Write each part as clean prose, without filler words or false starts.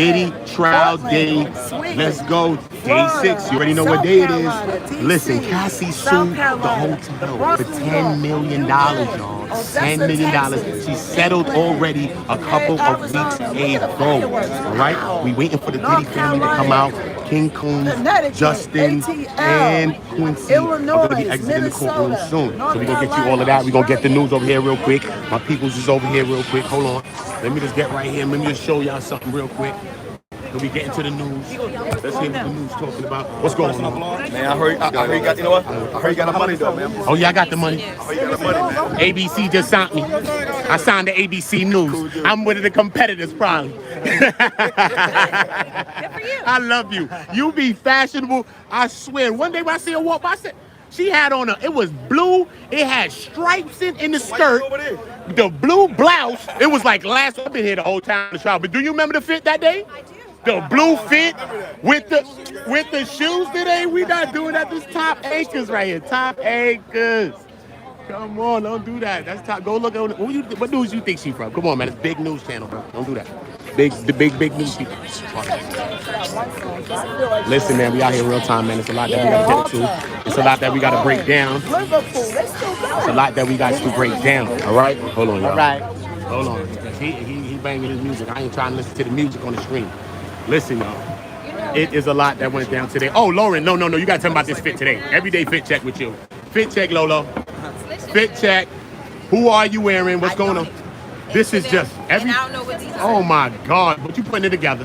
Diddy trial day. Let's go. Day 6. You already know what day it is. Listen, Cassie sued the hotel for $10 million, y'all. $10 million. She settled already a couple of weeks ago. All right? We waiting for the Diddy family to come out. King Coons, Justin, and Quincy are going to be exiting the courtroom soon. So we're going to get you all of that. We're going to get the news over here real quick. My people's is over here real quick. Hold on. Let me just get right here. Let me just show y'all something real quick. We'll be getting to the news. Let's hear what the news talking about. What's going on? Man, I heard you got, you know what? I heard you got the money though, man. Oh, yeah, I got the money. I heard you got the money, man. ABC just signed me. I signed the ABC News. I'm one of the competitors, probably. Good for you. I love you. You be fashionable. I swear. One day when I see her walk by, I said, she had on it was blue. It had stripes in the skirt. The blue blouse. It was like I've been here the whole time in the trial. But do you remember the fit that day? I do. The blue fit with the shoes today. We not doing that. This top anchors right here. Top anchors. Come on, don't do that. That's top. Go look at what news you think she from? Come on, man. It's big news channel, bro. Don't do that. The big news people. Listen, man, we out here real time, man. It's a lot that we gotta get to. It's a lot that we gotta break down. It's a lot that we got to break down. All right? Hold on, y'all. All right. Hold on. He banging his music. I ain't trying to listen to the music on the screen. Listen, y'all. It is a lot that went down today. Oh, Lauren, no. You got to tell me about this fit today. Everyday fit check with you. Fit check, Lolo. Fit check. Who are you wearing? What's going on? This is just every. And I don't know what these are. Oh my God! But you putting it together.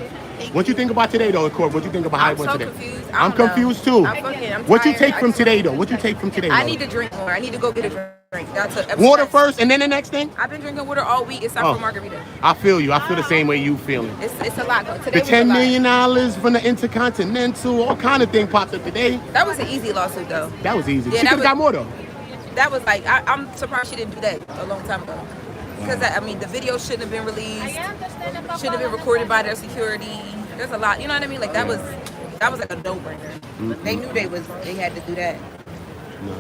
What you think about today, though, Court? What you think about how it went today? Confused. I'm confused too. I'm what you take from today, though? What you take from today? I need to drink more. I need to go get a drink. Water first, and then the next thing. I've been drinking water all week except for margarita. I feel you. I feel the same way you feeling. It's a lot. Today the $10 million from the Intercontinental, all kind of thing popped up today. That was an easy lawsuit, though. That was easy. Yeah, she could have got more, though. That was like I'm surprised she didn't do that a long time ago. Because the video shouldn't have been released. Shouldn't have been recorded by their security. There's a lot, you know what I mean? Like that was like a no-brainer. Mm-hmm. They knew they had to do that. No.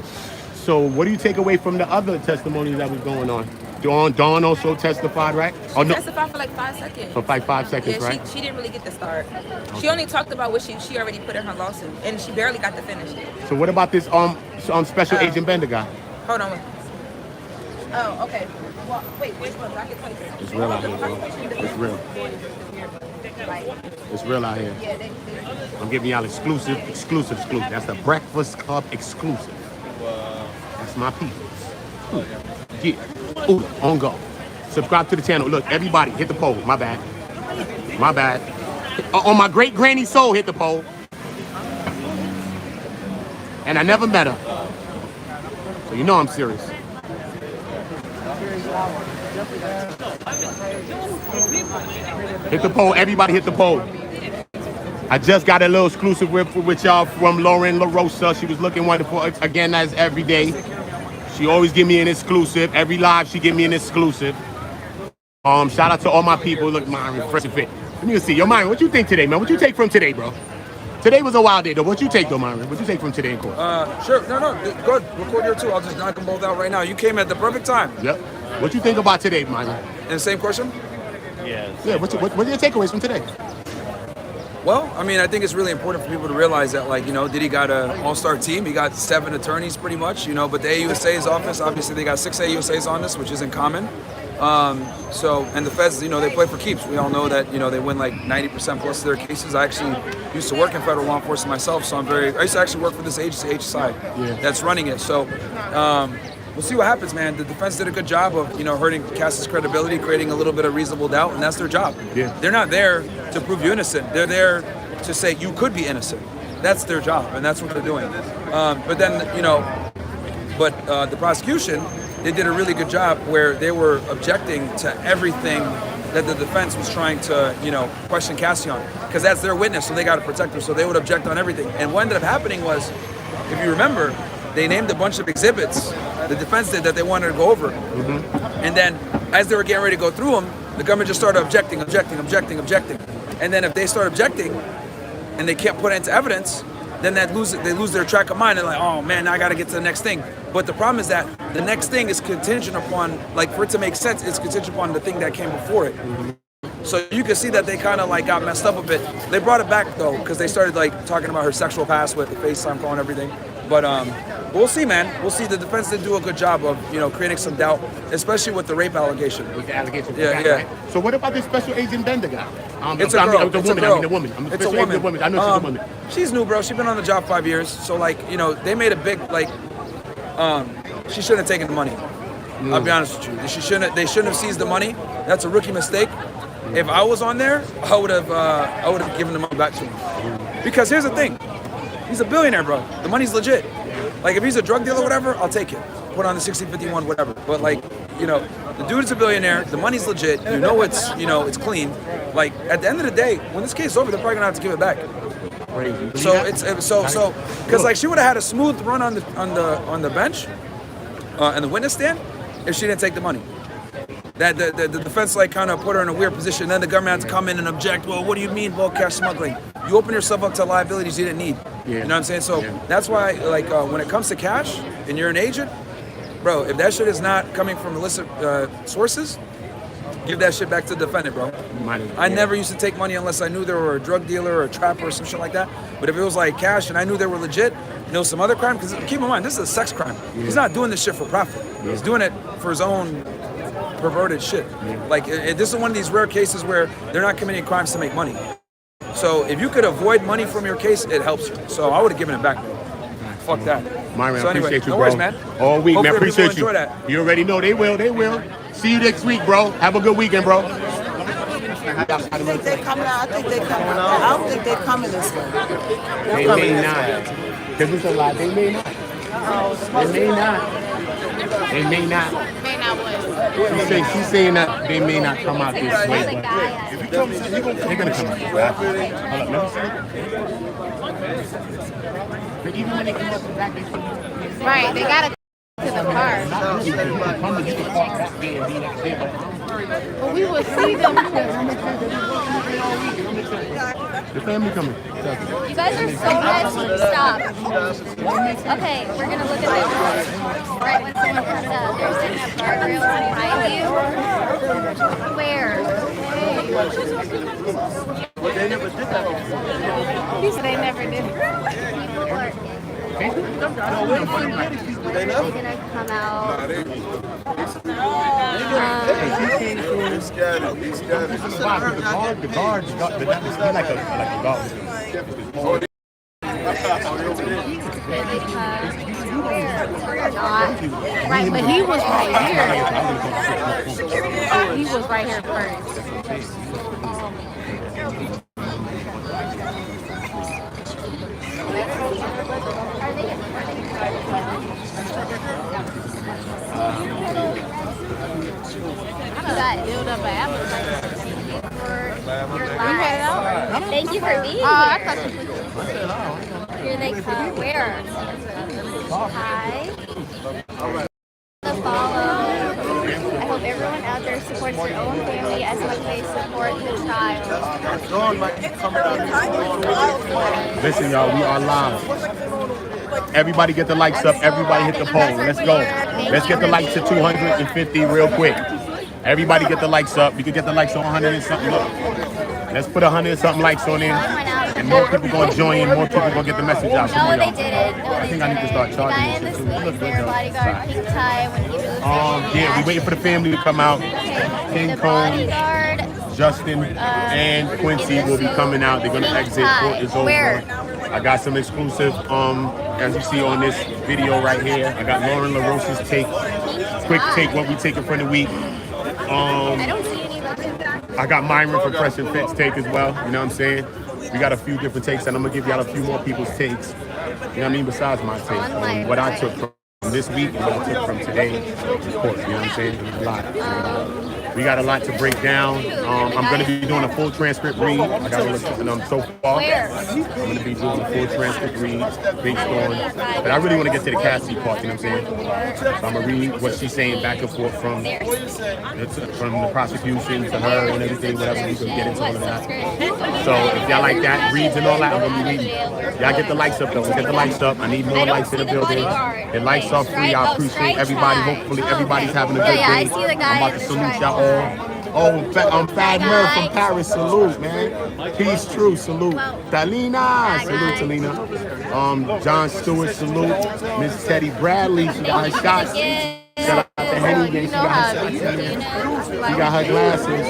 So what do you take away from the other testimonies that was going on? Dawn also testified, right? She testified for like 5 seconds. For like 5 seconds, yeah, right? She didn't really get to start. Okay. She only talked about what she already put in her lawsuit, and she barely got to finish it. So what about this Special Agent Bender guy? Hold on. Oh, okay. Well, wait, which one? I can tell you. It's real out here, bro. It's real. It's real out here. I'm giving y'all exclusive. That's the Breakfast Club exclusive. That's my people. Yeah. Ooh, on go. Subscribe to the channel. Look, everybody, hit the poll. My bad. On my great granny soul, hit the poll. And I never met her. So you know I'm serious. Hit the poll. Everybody hit the poll. I just got a little exclusive with y'all from Lauren LaRosa. She was looking wonderful again as every day. She always give me an exclusive. Every live she give me an exclusive. Shout out to all my people. Look, Myron, fresh and fit. Let me see. Yo, Myron, what you think today, man? What you take from today, bro? Today was a wild day, though. What you take, though, Myron? What you take from today in court? Sure. No. Good. Record here, too. I'll just knock them both out right now. You came at the perfect time. Yep. What you think about today, Myron? And the same question? Yeah. What are your takeaways from today? Well, I think it's really important for people to realize that, Diddy got an all-star team. He got 7 attorneys pretty much, but the AUSA's office, obviously they got 6 AUSAs on this, which isn't common. And the feds, they play for keeps. We all know that, they win like 90% plus of their cases. I actually used to work in federal law enforcement myself, so I used to actually work for this agency, HSI, that's running it. So we'll see what happens, man. The defense did a good job of, hurting Cassie's credibility, creating a little bit of reasonable doubt, and that's their job. Yeah. They're not there to prove you innocent. They're there to say you could be innocent. That's their job, and that's what they're doing. But the prosecution, they did a really good job where they were objecting to everything that the defense was trying to, question Cassie on, because that's their witness, so they got to protect her. So they would object on everything. And what ended up happening was, if you remember, they named a bunch of exhibits, the defense did, that they wanted to go over. Mm-hmm. And then, as they were getting ready to go through them, the government just started objecting. And then if they start objecting, and they can't put it into evidence, then they lose their track of mind and like, oh man, now I got to get to the next thing. But the problem is that the next thing is contingent upon, like for it to make sense, it's contingent upon the thing that came before it. Mm-hmm. So you can see that they kind of like got messed up a bit. They brought it back though, because they started like talking about her sexual past with the FaceTime call and everything. But we'll see, man. We'll see. The defense did do a good job of, you know, creating some doubt, especially with the rape allegation. With the allegation. Yeah, guy, yeah. Right? So what about this special agent Bender guy? It's a girl. The woman. I'm It's a special agent woman. I know she's a woman. She's new, bro. She's been on the job 5 years. So like, you know, they made a big like. She shouldn't have taken the money. I'll be honest with you. They shouldn't have seized the money. That's a rookie mistake. If I was on there, I would have given the money back to him. Because here's the thing, he's a billionaire, bro. The money's legit. Like if he's a drug dealer or whatever, I'll take it. Put on the 60-51, whatever. But like, you know, the dude is a billionaire. The money's legit. You know it's clean. Like at the end of the day, when this case is over, they're probably gonna have to give it back. Crazy. So because like she would have had a smooth run on the bench and the witness stand if she didn't take the money. That the defense like kind of put her in a weird position. Then the government had to come in and object. Well, what do you mean bulk cash smuggling? You open yourself up to liabilities you didn't need. Yeah. You know what I'm saying? So that's why like when it comes to cash and you're an agent, bro, if that shit is not coming from illicit sources, give that shit back to the defendant, bro. I never used to take money unless I knew they were a drug dealer or a trapper or some shit like that. But if it was like cash and I knew they were legit, you know, some other crime, because keep in mind, this is a sex crime. Yeah. He's not doing this shit for profit. Yeah. He's doing it for his own perverted shit. Yeah. Like, this is one of these rare cases where they're not committing crimes to make money. So if you could avoid money from your case, it helps you. So I would have given it back, bro. Fuck that. Myron, so anyway, appreciate you, no bro. worries, man. All week, Hopefully man. Appreciate you. enjoy that. You already know they will. See you next week, bro. Have a good weekend, bro. I think they're coming out. I don't think they're coming this way. They may not. There was a lot. They may not. They may not. She's saying that they may not come out this way, but if he comes, they're gonna come out this way. Hold up, let me see. But even when they come up the back, they come up. Right, they gotta to the car. But we will see them. The family coming. You guys are so messy. Stop. Okay, we're gonna look at this. Right when someone comes up, there's gonna have guardrails behind you. Where? They never did that. He said they never did. People are gonna come out. The guards, like a guard. Right, but he was right here. He was right here first. Build up an appetite for your life. Thank you for being I thought you here. They come. Where? Hi. Follow. I hope everyone out there supports their own family as much as they support the child. Listen, y'all, we are live. Everybody get the likes up. Everybody hit the poll. Let's go. Let's get the likes to 250 real quick. Everybody get the likes up. You can get the likes on 100 and something. Look, let's put 100 and something likes on there. And more people gonna join. More people gonna get the message out. No, they didn't. No, I think I need to start charging. The guy in the suite, their bodyguard, pink tie, when he was yeah, we waiting for the family to come out. King the Cone, bodyguard. Justin, and Quincy will be coming out. They're gonna exit. Court is over. Where? I got some exclusive, as you see on this video right here. I got Lauren LaRosa's take, quick take, what we taking for the week. I don't see any. I got Myron from Press and Fit's take as well. You know what I'm saying? We got a few different takes, and I'm gonna give y'all a few more people's takes. You know what I mean? Besides my take, what I took from this week and what I took from today, of course. You know what I'm saying? A lot. We got a lot to break down. I'm going to be doing a full transcript read. I got to look so far. I'm going to be doing a full transcript read based on, but I really want to get to the Cassie part, you know what I'm saying? So I'm going to read what she's saying back and forth from the prosecution to her and everything, whatever. We can get into all of that. So if y'all like that, reads and all that, I'm going to be reading. Y'all get the likes up, though. Get the likes up. I need more likes in the building. The likes are free. I appreciate everybody. Hopefully everybody's having a good day. I'm about to salute y'all all. Fad Murph from Paris, salute, man. Peace, true, salute. Talina, salute, Talina. John Stewart, salute. Miss Teddy Bradley, she got her shots. Shout out to Henny Gang, she got her shots. She got her glasses.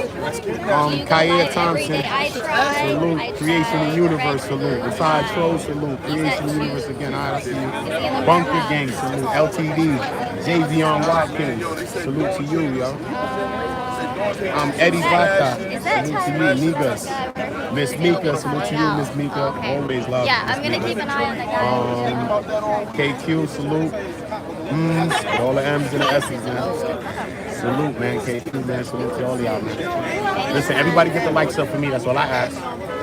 Kaya Thompson, salute. Creation and Universe, salute. Besides Troll, salute. Creation and Universe again, all right, I see you. Bunker Gang, salute. LTD. Javion Watkins, salute to you, yo. Eddie Vata, salute to you, Mika. Miss Mika, salute to you, Miss Mika. Always love. Yeah, I'm gonna keep an eye on the guy. KQ, salute. All the M's and the S's, man. Salute, man. KQ, man. Salute to all y'all, man. Listen, everybody get the likes up for me. That's all I ask.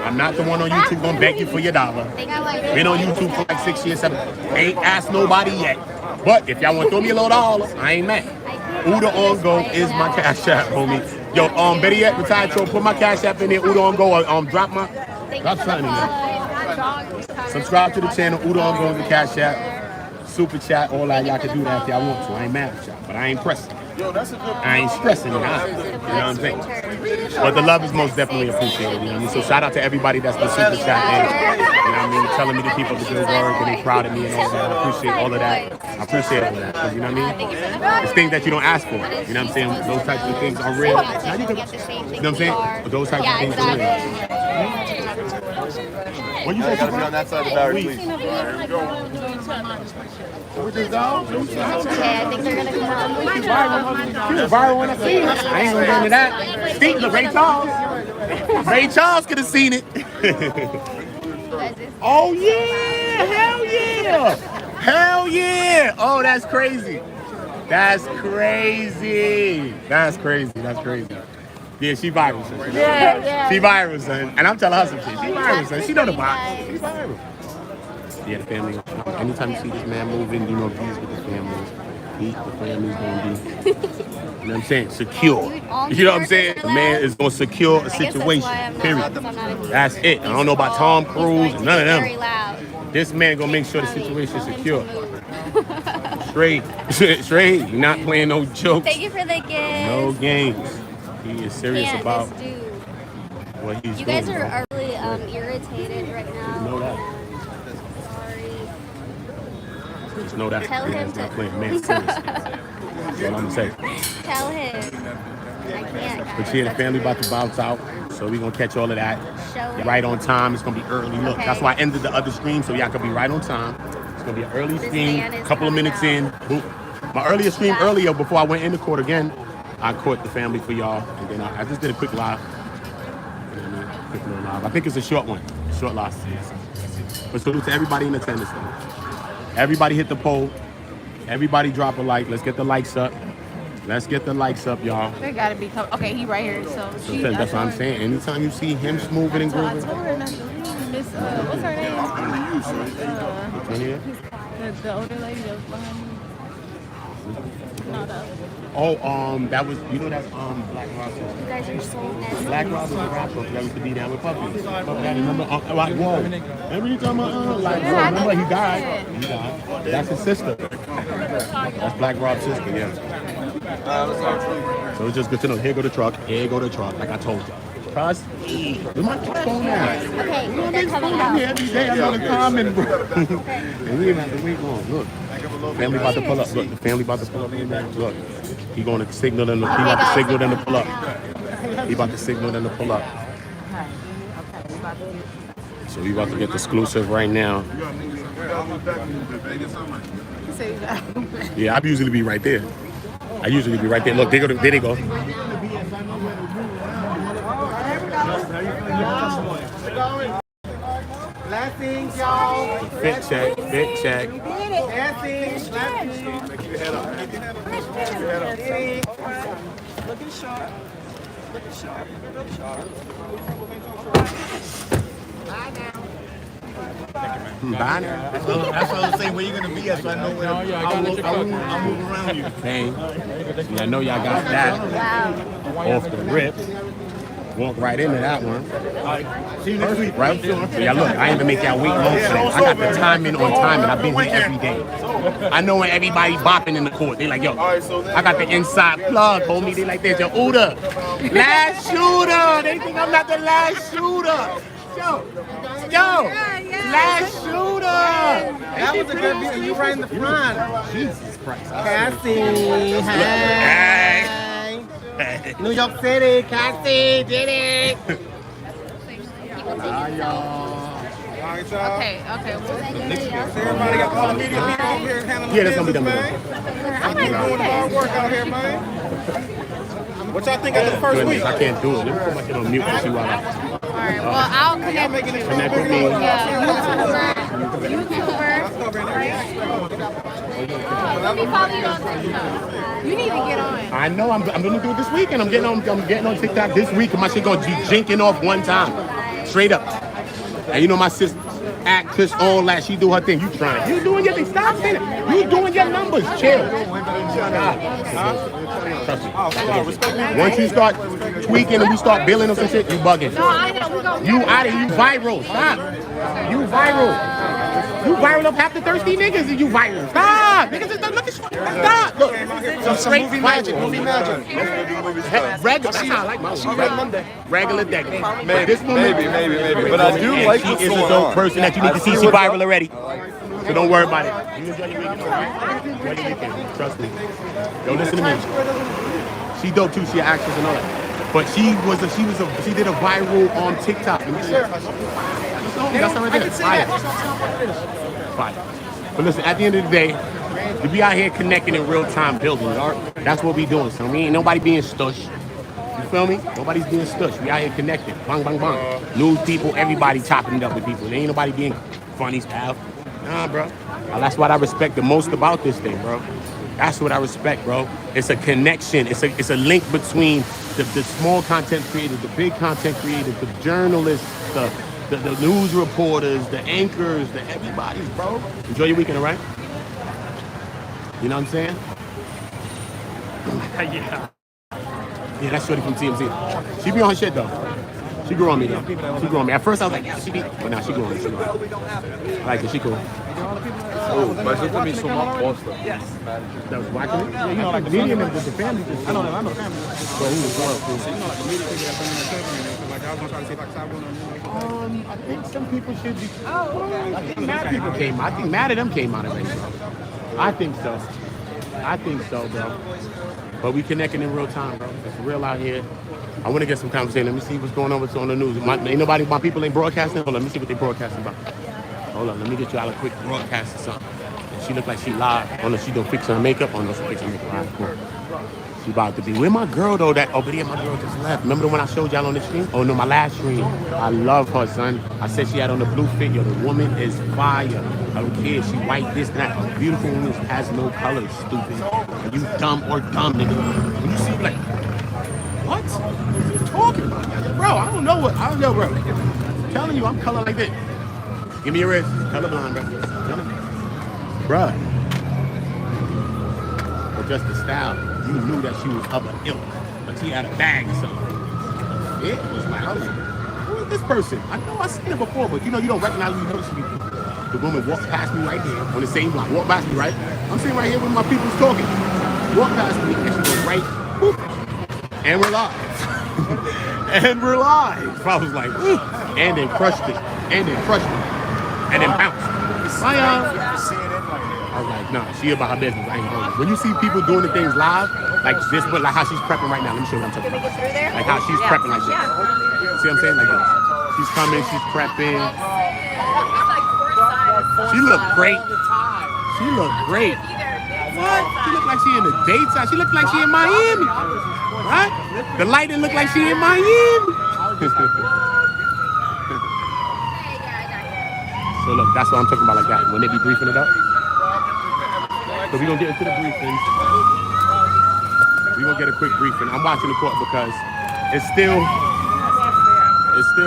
I'm not the one on YouTube gonna beg you for your dollar. Been on YouTube for like 6 years, 7. Ain't asked nobody yet. But if y'all want to throw me a little dollar, I ain't mad. Uda on go is my cash app, homie. Yo, better yet, retired troll, put my cash app in there. Uda on go, drop something in there. Subscribe to the channel. Uda on go is the cash app. Super chat, all that. Y'all can do that if y'all want to. I ain't mad at y'all, but I ain't pressing. I ain't stressing it out. You know what I'm saying? But the love is most definitely appreciated. You know what I mean? So shout out to everybody that's been super chatting. You know what I mean? Telling me to keep up the good work and they proud of me and all that. I appreciate all of that. I appreciate all of that. Because you know what I mean? It's things that you don't ask for. You know what I'm saying? Those types of things are real. You know what I'm saying? Those types of things are real. What you say? Gotta be on that side of the barrier, please. Okay, I think they're gonna come out. Viral when I see it. I ain't gonna get into that. Steve, look, Ray Charles. Ray Charles could have seen it. Oh yeah! Hell yeah! Hell yeah! Oh, that's crazy. That's crazy. That's crazy. That's crazy. Yeah, she viral, son. Yeah. She viral, son. And I'm telling her some shit. She viral, son. She know the vibe. She viral. Yeah, the family. Anytime you see this man moving, you know he's with the family. The family's gonna be, you know what I'm saying, secure. You know what I'm saying? The man is gonna secure a situation. Period. That's it. I don't know about Tom Cruise, none of them. This man gonna make sure the situation's secure. Straight. You're not playing no jokes. Thank you for the gift. No games. He is serious about what he's doing. You guys are really irritated right now. You know that. Sorry. Just know that. Tell him He's not to. playing. Man, serious. That's what I'm gonna say. Tell him. I can't. But yeah, the family about to bounce out, so we're gonna catch all of that. Right on time. It's gonna be early. Look, that's why I ended the other stream, so y'all can be right on time. It's gonna be an early stream, a couple of minutes in. Boop. My earlier stream earlier, before I went into court again, I caught the family for y'all, and then I just did a quick live. You know what I mean? Quick little live. I think it's a short one, short live. But salute to everybody in attendance. Everybody hit the poll. Everybody drop a like. Let's get the likes up. Let's get the likes up, y'all. They gotta be okay. He right here, so That's what I'm saying. Anytime you see him smoothing and grooving. I told her not to leave. Miss, what's her name? The older lady that was behind me. No, the other. Oh, that was, you know that's Black Rob. You guys are so messy. Black Rob was a rapper that used to be down with Puppy. Puppy, I remember, like, whoa. Every time like, whoa, remember he died. He died. That's his sister. That's Black Rob's sister, yeah. So it's just good to know. Here go the truck. Here go the truck, like I told you. Trust me. Where's my phone at? Okay, You know, they're they coming phone out. here every day. I'm gonna comment, bro. And we ain't have to wait long. Look. Family about to pull up. Look, the family about to pull up in there. Look. He gonna signal them to pull up. Signal them to pull up. He about to signal them to pull up. So we about to get the exclusive right now. Yeah, I usually be right there. I usually be right there. Look, there they go. Blessings, y'all. Fit check. Blessings. Looking sharp. Bye now. Bye now. That's what I was saying. Where you gonna be at? So I know where I'll move around you. Dang. See, I know y'all got that off the rip. Walk right into that one. Perfect, right? So yeah, look, I ain't gonna make y'all wait long for that. I got the timing on timing. I've been here every day. I know when everybody bopping in the court. They like, yo, I got the inside plug, homie. They like this, yo, Uda, last shooter. They think I'm not the last shooter. Yo, last shooter. That was a good video. You right in the front. Jesus Christ. Cassie, hey. New York City, Cassie, Diddy. Hi, y'all. Okay. Everybody got all the media people over here handling Yeah, that's gonna be done. man. I'm doing hard work out here, man. What y'all think after the first Goodness, week? I can't do it. Let me put my shit on mute and see what I Alright, well, I'll connect with you. connect with me. YouTuber. Let me follow you on TikTok. You need to get on. I know I'm gonna do it this weekend. I'm getting on TikTok this week, and my shit gonna be jinking off one time, straight up. And you know my sister, actress, all that, she do her thing. You trying? You doing your thing? Stop saying it. You doing your numbers? Chill. Trust me. Once you start tweaking and we start billing or some shit, you bugging. No, I know. You out of here. You viral. Stop. You viral. You viral up half the thirsty niggas and you viral. Stop. Niggas just look at you. Stop. Look. Some straight magic. Movie magic. Regular. That's how I like my one. Regular deck. Maybe. But I do like she what's is a going dope on. person that you need to see. She viral already. So don't worry about it. You enjoy your weekend. Enjoy your weekend. Trust me. Yo, listen to me. She dope too. She an actress and all that. But she did a viral on TikTok. That's right there. Fire. But listen, at the end of the day, to be out here connecting in real time, building art, that's what we doing. So ain't nobody being stush. You feel me? Nobody's being stush. We out here connecting. Bang, bang, bang. News people, everybody chopping it up with people. There ain't nobody being funny stuff. Nah, bro. That's what I respect the most about this thing, bro. That's what I respect, bro. It's a connection. It's a link between the small content creators, the big content creators, the journalists, the news reporters, the anchors, the everybody's, bro. Enjoy your weekend, all right? You know what I'm saying? Yeah, that's Shorty from TMZ. She be on her shit, though. She grew on me, though. She grew on me. At first, I was like, yeah, she be... But now she grew on me. She grew on me. I like it. She cool. Oh, mas eu também sou uma aposta. That was watching it? Yeah, you know, like the media and the family. Just, I know the family. So who was going? You know, like the media think they're bringing the company. So like I was gonna try to see if I could stop going on. I think some people should be. I think mad people came out. I think mad at them came out already. I think so. I think so, bro. But we connecting in real time, bro. It's real out here. I want to get some conversation. Let me see what's going on. What's on the news. Ain't nobody. My people ain't broadcasting. Hold on. Let me see what they broadcasting about. Hold on. Let me get you out a quick broadcast or something. She look like she live. Oh no, she don't fix her makeup. Oh no, she fix her makeup. All right, cool. She about to be. Where my girl though? But yeah, my girl just left. Remember the one I showed y'all on the stream? Oh no, my last stream. I love her, son. I said she had on the blue fit. Yo, the woman is fire. I don't care. She white, this, that. A beautiful woman has no color, stupid. Are you dumb or dumb, nigga? When you see like, what? What are you talking about? Bro, I don't know, bro. I'm telling you, I'm color like this. Give me your wrist. Colorblind, bro. Bruh. But just the style. You knew that she was of an ilk. But she had a bag or something. It was like, I was like, who is this person? I know I've seen her before, but you know, you don't recognize when you notice people. The woman walked past me right here on the same block. Walked past me, right? I'm sitting right here with my people talking. Walked past me and she went right, boop. And we're live. And we're live. I was like, woo. And then crushed it. And then crushed it. And then bounced. Bye, y'all. I was like, nah, she about her business. I ain't going. When you see people doing the things live, like this, but like how she's prepping right now. Let me show you what I'm talking about. Like how she's prepping like this. See what I'm saying? Like this. She's coming, she's prepping. She look great. She look great. What? She look like she in the daytime. She look like she in Miami. Right? The lighting look like she in Miami. So look, that's what I'm talking about like that. When they be briefing it up. So we're gonna get into the briefing. We're gonna get a quick briefing. I'm watching the court because it's still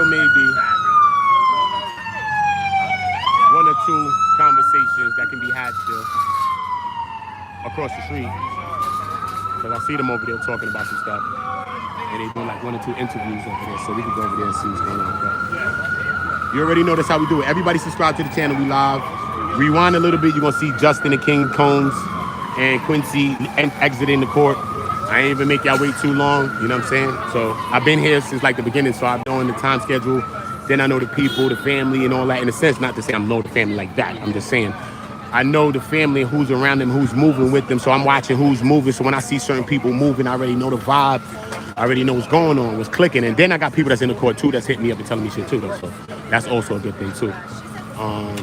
maybe one or two conversations that can be had still across the street. Because I see them over there talking about some stuff. and they doing like 1 or 2 interviews over there, so we can go over there and see what's going on. But you already know that's how we do it. Everybody subscribe to the channel. We live. Rewind a little bit. You're gonna see Justin and King Combs and Quincy exiting the court. I ain't even make y'all wait too long. You know what I'm saying? So I've been here since like the beginning, so I've known the time schedule. Then I know the people, the family, and all that. In a sense, not to say I know the family like that. I'm just saying I know the family and who's around them, who's moving with them. So I'm watching who's moving. So when I see certain people moving, I already know the vibe. I already know what's going on, what's clicking. And then I got people that's in the court too that's hitting me up and telling me shit too, though. So that's also a good thing too.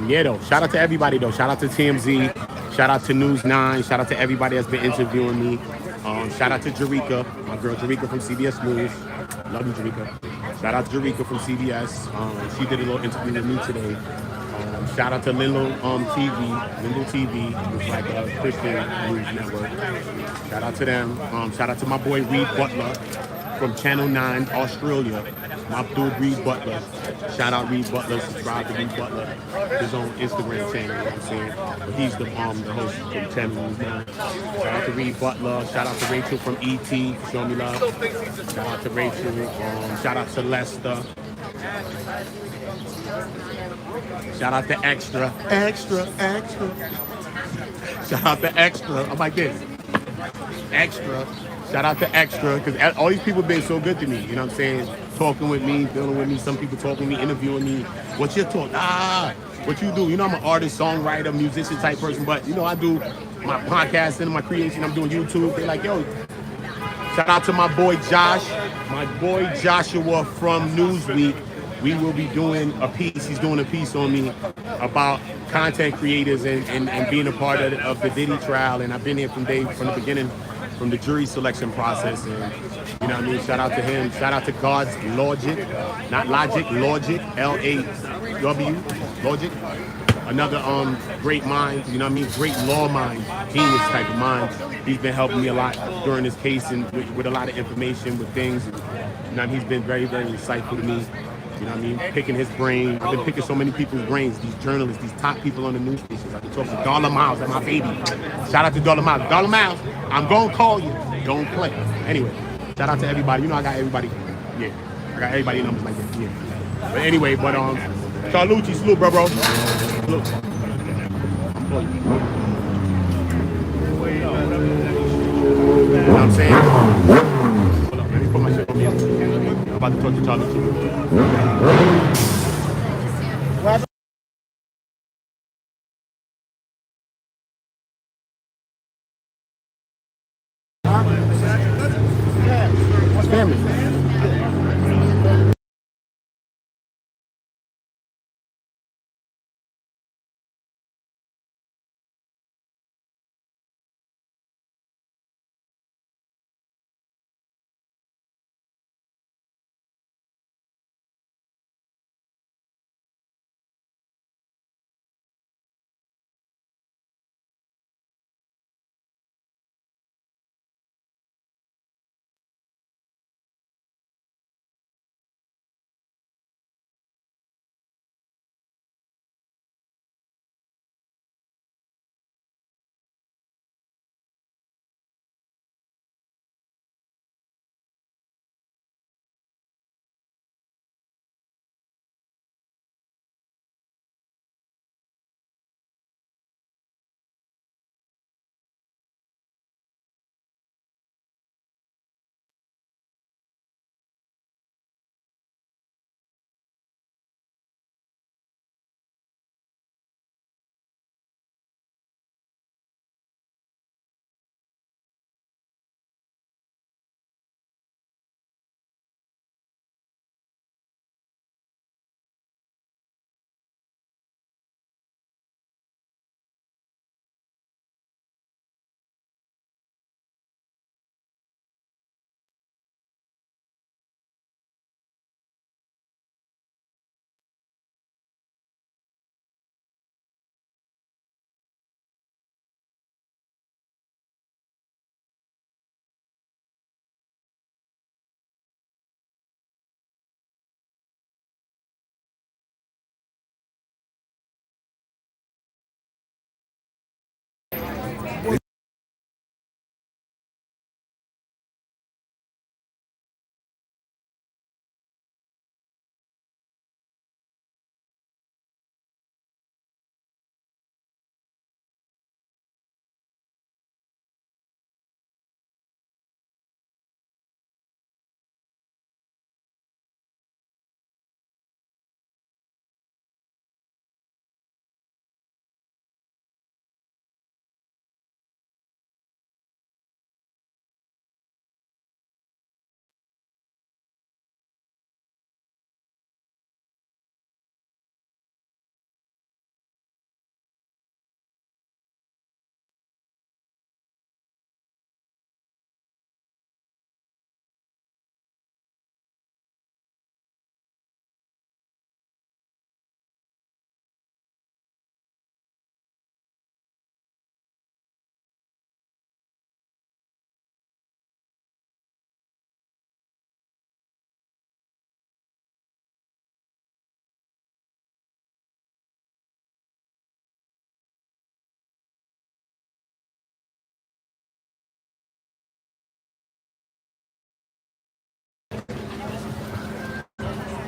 Yeah, though. Shout out to everybody, though. Shout out to TMZ. Shout out to News 9. Shout out to everybody that's been interviewing me. Shout out to Jerika, my girl Jerika from CBS News. Love you, Jerika. Shout out to Jerika from CBS. She did a little interview with me today. Shout out to Lindell TV, which is like a Christian news network. Shout out to them. Shout out to my boy Reed Butler from Channel 9, Australia. My dude Reed Butler. Shout out Reed Butler. Subscribe to Reed Butler. His own Instagram channel, you know what I'm saying? But he's the host from Channel 9. Shout out to Reed Butler. Shout out to Rachel from ET for showing me love. Shout out to Rachel. Shout out to Lester. Shout out to Extra. Shout out to Extra. I'm like this. Extra. Shout out to Extra, because all these people have been so good to me. You know what I'm saying? Talking with me, dealing with me. Some people talking with me, interviewing me. What's your talk? What you do? You know, I'm an artist, songwriter, musician type person, but you know, I do my podcasting, my creation. I'm doing YouTube. They're like, yo, shout out to my boy Josh, my boy Joshua from Newsweek. We will be doing a piece. He's doing a piece on me about content creators and being a part of the Diddy trial. And I've been here from the beginning, from the jury selection process. And you know what I mean? Shout out to him. Shout out to God's Logic, not Logic, Logic, L-A-W, Logic. Another great mind, you know what I mean? Great law mind, genius type of mind. He's been helping me a lot during this case and with a lot of information, with things. You know, he's been very, very insightful to me. You know what I mean? Picking his brain. I've been picking so many people's brains, these journalists, these top people on the news stations. I can talk to Dollar Miles, that's my baby. Shout out to Dollar Miles. Dollar Miles, I'm going to call you. Don't play. Anyway, shout out to everybody. You know I got everybody. Yeah, I got everybody numbers like that. Yeah. But anyway, Charlucci, salute, bro. Salute. I'm for you. You know what I'm saying? Hold up, let me put my shit on me. I'm about to talk to Charlucci.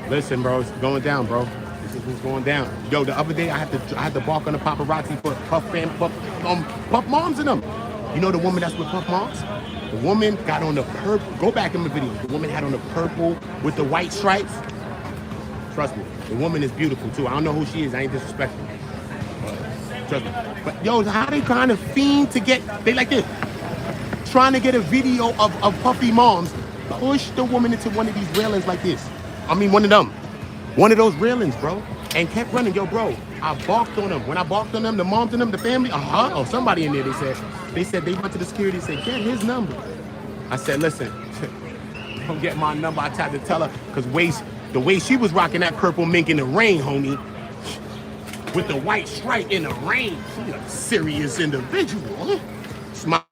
Listen, bro, it's going down, bro. This is what's going down. Yo, the other day I had to bark on the paparazzi for Puff Moms in them. You know the woman that's with Puff Moms? The woman got on the purple. Go back in the video. The woman had on the purple with the white stripes. Trust me, the woman is beautiful too. I don't know who she is. I ain't disrespectful. Trust me. But yo, how they kind of fiend to get? They like this, trying to get a video of Puffy Moms push the woman into one of these railings like this. I mean, one of those railings, bro, and kept running. Yo, bro, I barked on them. When I barked on them, the moms and them, the family, oh, somebody in there, they said they went to the security and said, get his number. I said, listen, don't get my number. I tried to tell her, because the way she was rocking that purple mink in the rain, homie, with the white stripe in the rain, she a serious individual. Smile.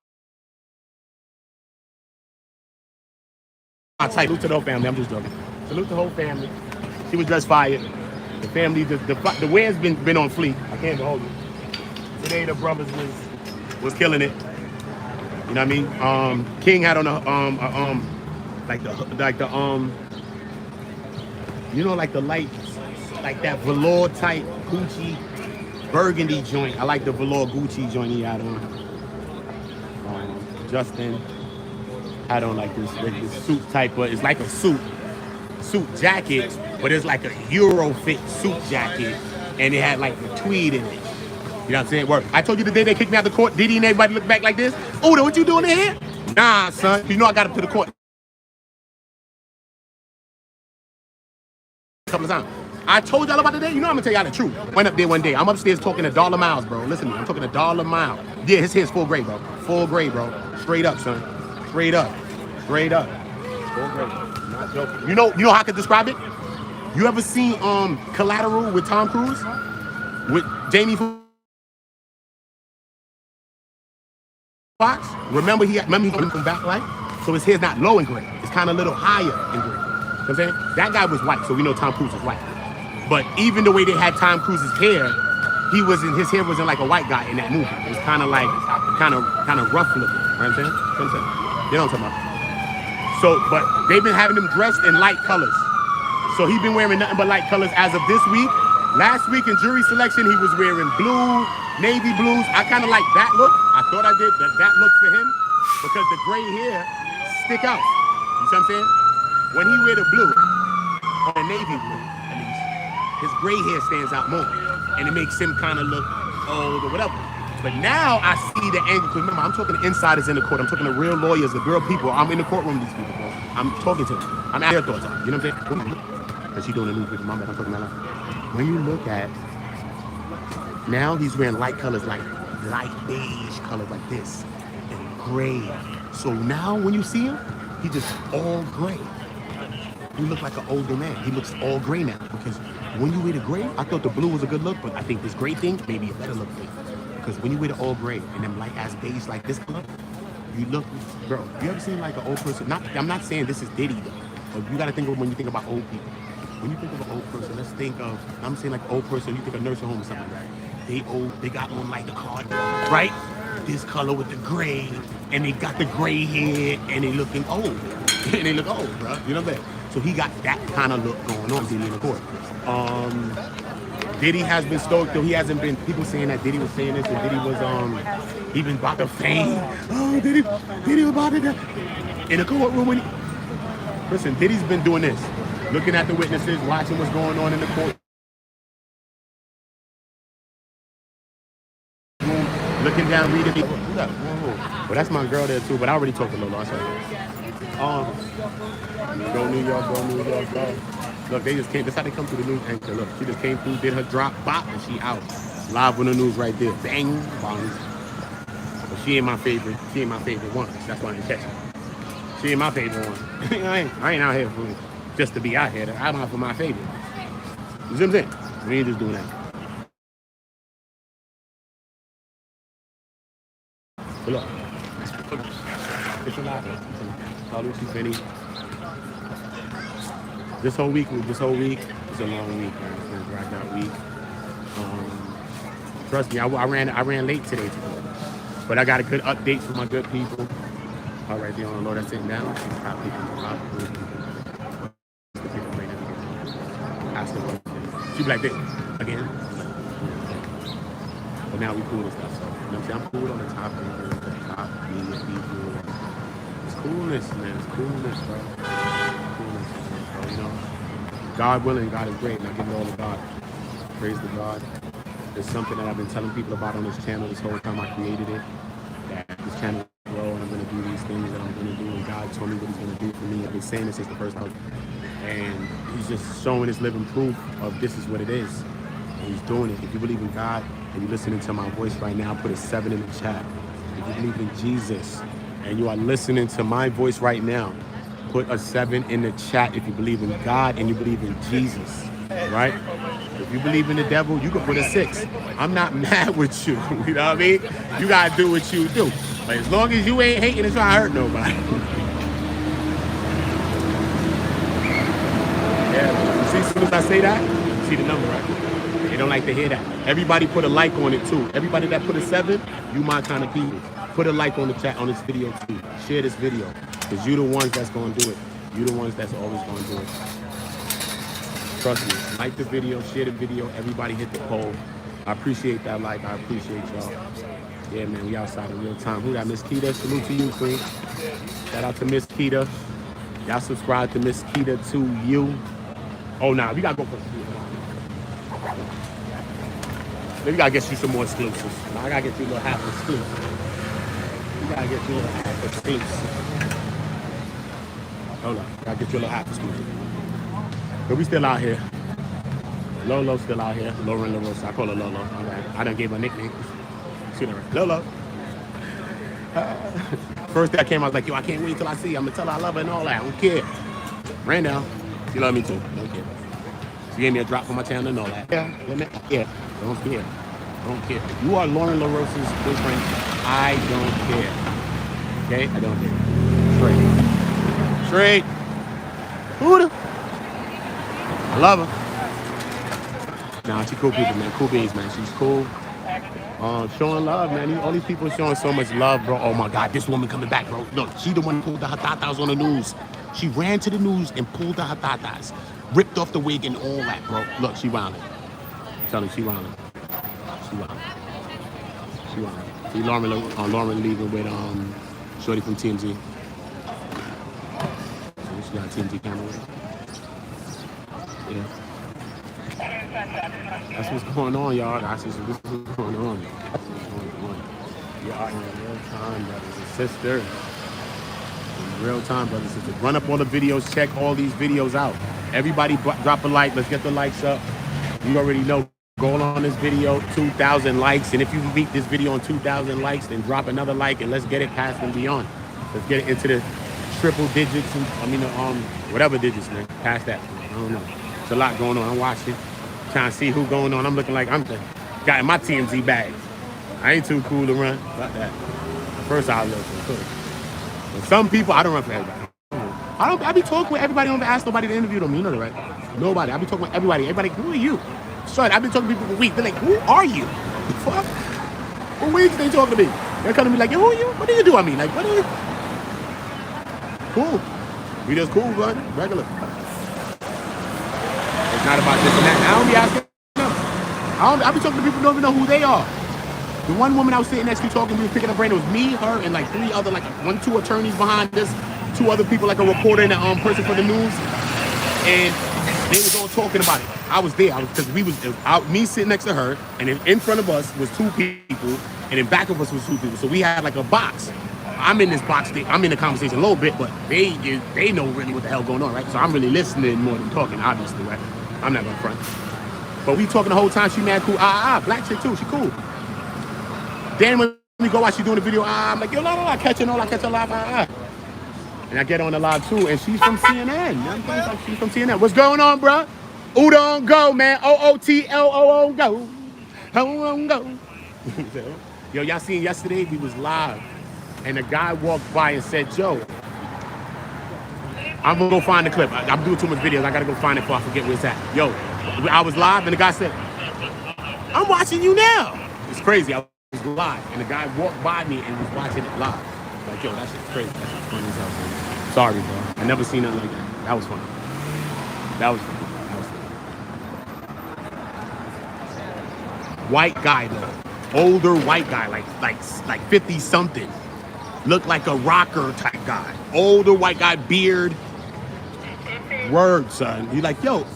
I salute to the whole family. I'm just joking. Salute the whole family. She was just fired. The family, the wear's been on fleek. I can't hold you. Today the brothers was killing it. You know what I mean? King had on like the light, like that velour type Gucci burgundy joint. I like the velour Gucci joint he had on. Justin had on like this suit type, but it's like a suit jacket, but it's like a Euro fit suit jacket, and it had like the tweed in it. You know what I'm saying? Work. I told you the day they kicked me out of the court, Diddy and everybody looked back like this. Oh, what you doing in here? Nah, son. You know I got up to the court a couple of times. I told y'all about the day. You know I'm gonna tell y'all the truth. Went up there one day. I'm upstairs talking to Dollar Miles, bro. Listen to me. I'm talking to Dollar Miles. Yeah, his hair's full grade, bro. Full grade, bro. Straight up, son. Straight up. Straight up. Full grade. Not joking. You know how I could describe it? You ever seen Collateral with Tom Cruise? With Jamie Foxx? Remember he from backlight? So his hair's not low in gray. It's kind of a little higher in gray. You know what I'm saying? That guy was white, so we know Tom Cruise is white. But even the way they had Tom Cruise's hair, his hair wasn't like a white guy in that movie. It was kind of like, kind of rough looking. You know what I'm saying? You know what I'm talking about? So, but they've been having him dressed in light colors. So he's been wearing nothing but light colors as of this week. Last week in jury selection, he was wearing blue, navy blues. I kind of like that look. I thought I did that look for him because the gray hair stick out. You see what I'm saying? When he wear the blue, or the navy blue, at least, his gray hair stands out more. And it makes him kind of look old or whatever. But now I see the angle, because remember, I'm talking to insiders in the court. I'm talking to real lawyers, the real people. I'm in the courtroom with these people, bro. I'm talking to them. I'm at their thoughts. You know what I'm saying? Because she's doing a new video. I'm talking about that. When you look at, now he's wearing light colors, like light beige colors like this, and gray. So now when you see him, he just all gray. He looks like an older man. He looks all gray now, because when you wear the gray, I thought the blue was a good look, but I think this gray thing may be a better look for you. Because when you wear the all gray and them light ass beige like this color, you look, bro, you ever seen like an old person? I'm not saying this is Diddy though, but you gotta think of when you think about old people. When you think of an old person, let's think of, I'm saying like old person, you think of nursing home or something, right? They got on like the card, right? This color with the gray, and they got the gray hair, and they looking old. And they look old, bro, you know what I'm saying? So he got that kind of look going on, Diddy in the court. Diddy has been stoked, though he hasn't been, people saying that Diddy was saying this, and Diddy was, he been about to fame. Oh, Diddy was about to die. In the courtroom when listen, Diddy's been doing this, looking at the witnesses, watching what's going on in the court. Looking down, reading people. Well, that's my girl there too, but I already talked to Lola. Go New York, go. Look, they just came. That's how they come through the news anchor. Look, she just came through, did her drop, bop, and she out. Live on the news right there. Bang, bang. But she ain't my favorite. She ain't my favorite one. That's why I didn't catch her. She ain't my favorite one. I ain't out here for just to be out here. I'm out for my favorite. You see what I'm saying? We ain't just doing that. But look, it's a lot. Lucy Finney. This whole week is a long week, man. It's been a dragged out week. Trust me, I ran late today, but I got a good update from my good people. All right, there on the Lord, that's sitting down. She'd be like, this, again. But now we cool and stuff, so, you know what I'm saying? I'm cool on the top, the top, media people. It's coolness, man. It's coolness, bro. Coolness, bro, you know? God willing, God is great, and I give it all to God. Praise to God. It's something that I've been telling people about on this channel this whole time I created it. That this channel will grow, and I'm going to do these things that I'm going to do, and God told me what he's going to do for me. I've been saying this since the first time. And he's just showing his living proof of this is what it is. And he's doing it. If you believe in God and you're listening to my voice right now, put a 7 in the chat. If you believe in Jesus and you are listening to my voice right now, put a 7 in the chat if you believe in God and you believe in Jesus, right? If you believe in the devil, you can put a 6. I'm not mad with you, you know what I mean? You gotta do what you do. But as long as you ain't hating and trying to hurt nobody. Yeah, you see, as soon as I say that, you see the number, right? They don't like to hear that. Everybody put a like on it too. Everybody that put a 7, you my kind of people. Put a like on the chat on this video too. Share this video, because you the ones that's gonna do it. You the ones that's always gonna do it. Trust me. Like the video, share the video. Everybody hit the poll. I appreciate that like. I appreciate y'all. Yeah, man, we outside in real time. Who that? Miss Keita. Salute to you, Queen. Shout out to Miss Keita. Y'all subscribe to Miss Keita to you. Oh, nah, we gotta go for maybe gotta get you some more exclusives. I gotta get you a little half exclusive. We gotta get you a little half exclusive. Hold on, gotta get you a little half exclusive. But we still out here. Lolo still out here. Lauren LaRosa. I call her Lolo. All right. I done gave her a nickname. See that right? Lolo. First day I came, I was like, yo, I can't wait till I see you. I'm gonna tell her I love her and all that. I don't care. Right now, she love me too. Don't care. She gave me a drop for my channel and all that. Yeah. Don't care. Don't care. If you are Lauren LaRosa's boyfriend, I don't care. Okay? I don't care. Straight. Who I love her. Nah, she cool people, man. Cool beans, man. She's cool. Showing love, man. All these people showing so much love, bro. Oh my God, this woman coming back, bro. Look, she the one who pulled the hatatas on the news. She ran to the news and pulled the hatatas. Ripped off the wig and all that, bro. Look, she wildin'. I'm telling you, she wildin'. She wildin'. She wildin'. See Lauren leaving with Shorty from TMZ. So she got a TMZ camera with her. Yeah. That's what's going on, y'all. This is what's going on. We are in real time, brothers and sisters. In real time, brothers and sisters. Run up all the videos, check all these videos out. Everybody drop a like. Let's get the likes up. You already know. Go on this video, 2,000 likes. And if you beat this video on 2,000 likes, then drop another like and let's get it past and beyond. Let's get it into the triple digits. Whatever digits, man. Past that. I don't know. It's a lot going on. I'm watching, trying to see who's going on. I'm looking like I'm got my TMZ bag. I ain't too cool to run. About that. First I look cool. But some people, I don't run for everybody. I be talking with everybody. I don't ask nobody to interview them. You know that, right? Nobody. I be talking with everybody. Everybody, who are you? Sorry, I've been talking to people for weeks. They're like, who are you? Fuck. For weeks they talking to me. They're coming to me like, yo, who are you? What do you do? I mean, like, what are you? Cool. We just cool, bud. Regular. It's not about this and that. I don't be asking them. I be talking to people who don't even know who they are. The one woman I was sitting next to talking, we were picking up brain. It was me, her, and like 3 other, like 2 attorneys behind us, 2 other people, like a reporter and a person for the news. And they was all talking about it. I was there. Because me sitting next to her, and then in front of us was 2 people, and in back of us was 2 people. So we had like a box. I'm in this box. I'm in the conversation a little bit, but they know really what the hell going on, right? So I'm really listening more than talking, obviously, right? I'm not gonna front. But we talking the whole time. She mad cool. Black chick too. She cool. Then when we go out, she doing the video. I'm like, yo, la, catching all. I catch her live. And I get on the live too, and she's from CNN. She's from CNN. What's going on, bro? Udon go, man. OOTLOO go. Go. Yo, y'all seen yesterday? We was live, and a guy walked by and said, "Yo, I'm gonna go find the clip. I'm doing too much videos. I gotta go find it before I forget where it's at." Yo, I was live, and the guy said, "I'm watching you now." It's crazy. I was live, and the guy walked by me and was watching it live. Like, yo, that shit's crazy. That shit's funny as hell, man. Sorry, bro. I never seen nothing like that. That was funny. That was funny. White guy though. Older white guy, like 50 something. Looked like a rocker type guy. Older white guy, beard. Word, son. He's like, yo,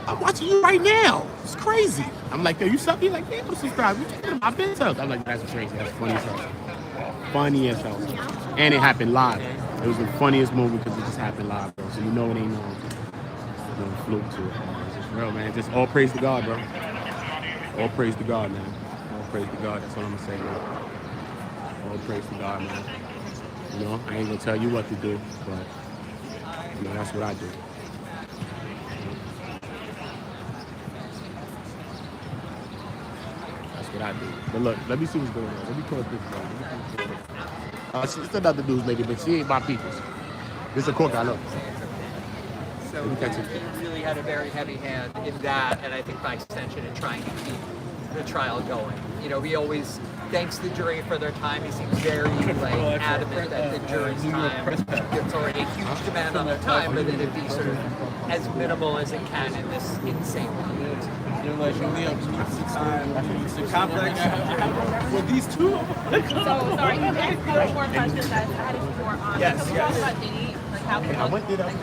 I'm watching you right now. It's crazy. I'm like, yo, you suck? He's like, yeah, I'm subscribed. I've been sucked. I'm like, that's crazy. That's funny as hell. Funny as hell. And it happened live. It was the funniest moment because it just happened live, bro. So you know it ain't no fluke to it. It's just real, man. Just all praise to God, bro. All praise to God, man. All praise to God. That's all I'm gonna say, man. All praise to God, man. You know, I ain't gonna tell you what to do, but you know, that's what I do. That's what I do. But look, let me see what's going on. Let me pull up this guy. She's another news lady, but she ain't my people's. This is a court guy, look. So he really had a very heavy hand in that, and I think by extension in trying to keep the trial going. You know, he always thanks the jury for their time. He seems very adamant that the jury's time, it's already a huge demand on their time, but that it be sort of as minimal as it can in this insane world. The complex with these two. So sorry, can I ask you more questions? How did you more on? Yes, so yes. About Diddy, like how I went through that.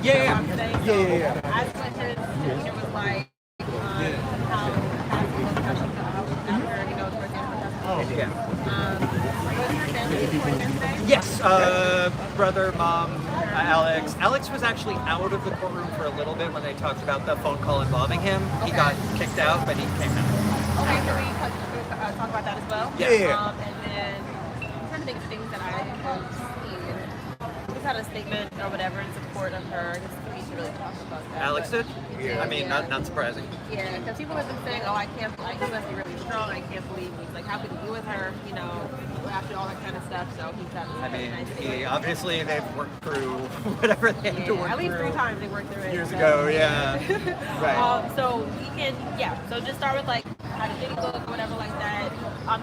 yeah. Yeah. As what his demeanor was like, how Yes, brother, mom, Alex. Alex was actually out of the courtroom for a little bit when they talked about the phone call involving him. He got kicked out, but he came out. Okay, can we talk about that as well? Yeah. And then I'm trying to think of things that I have seen. We've had a statement or whatever in support of her. I guess we should really talk about that. Alex did? Yeah. I mean, not surprising. Yeah, because people have been saying, oh, I can't, like, he must be really strong. I can't believe he's like, how could he be with her? You know, after all that kind of stuff. So he's got I mean, obviously they've worked through whatever they had to work at least through. 3 times they worked through it. Years ago, yeah. Right. So we can, so just start with like, how did Diddy look or whatever like that.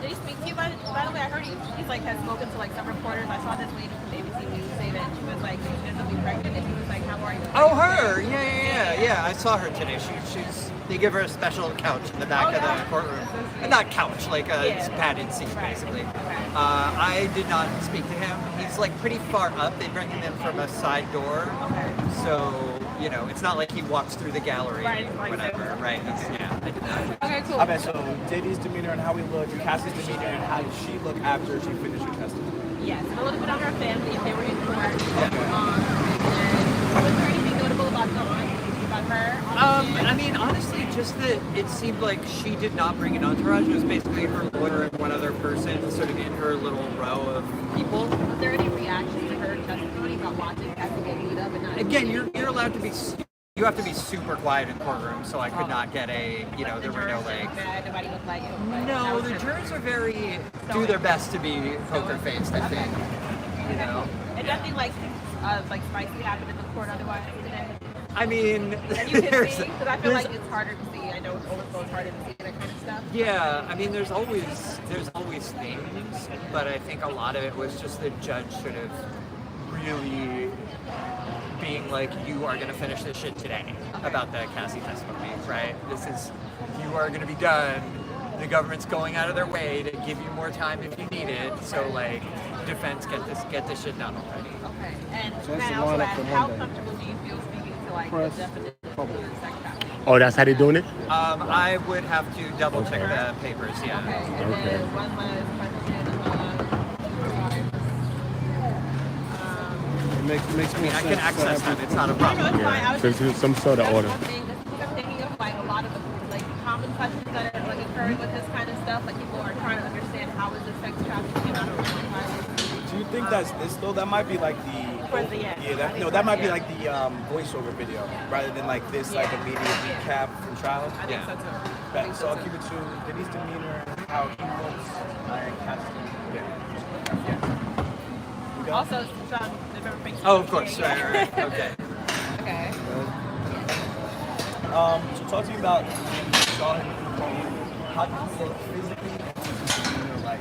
Did he speak to you by the way? I heard he's like has spoken to like some reporters. I saw this lady from ABC News say that she was like genuinely pregnant and he was like, how are you? Oh, her! Yeah. I saw her today. She's they give her a special couch in the back of the courtroom. Not couch, like a padded seat, basically. I did not speak to him. He's like pretty far up. They bring him in from a side door. So, you know, it's not like he walks through the gallery or whatever, right? I did not. Okay, cool. I bet so Diddy's demeanor and how he looked, Cassie's demeanor and how did she look after she finished her testimony? Yes, a little bit on her family if they were in court. And was there anything notable about her? I mean, honestly, just that it seemed like she did not bring an entourage. It was basically her lawyer and one other person sort of in her little row of people. Was there any reaction to her testimony about watching Cassie get beat up and not? Again, you're allowed to be. You have to be super quiet in courtroom, so I could not get a. You know, there were no like. Nobody looked like it. No, the jurors are very do their best to be poker faced. I think. You know. And nothing like spicy happened in the court otherwise today. I mean, that you can see, because I feel like it's harder to see. I know it's harder to see that kind of stuff. Yeah, I mean, there's always things, but I think a lot of it was just the judge sort of really being like, you are going to finish this shit today about the Cassie testimony, right? You are going to be done. The government's going out of their way to give you more time if you need it. So like, defense, get this shit done already. Okay, and now, how comfortable do you feel speaking to like the definition of sex trafficking? Oh, that's how they're doing it? I would have to double check the papers, yeah. Okay, and then one last question. Makes me I can access them, it's not a problem. So some sort of order. I'm thinking of like a lot of the like common questions that are like occurring with this kind of stuff. Like people are trying to understand how is this sex trafficking and Do you think that's this though? That might be like that might be like the voiceover video rather than like this like immediate recap from trial. I think so too. So I'll keep it to Diddy's demeanor, how he looks, and Cassie. Also, John, oh, of course. Right. Okay. Okay. So talk to me about how do you look physically, like.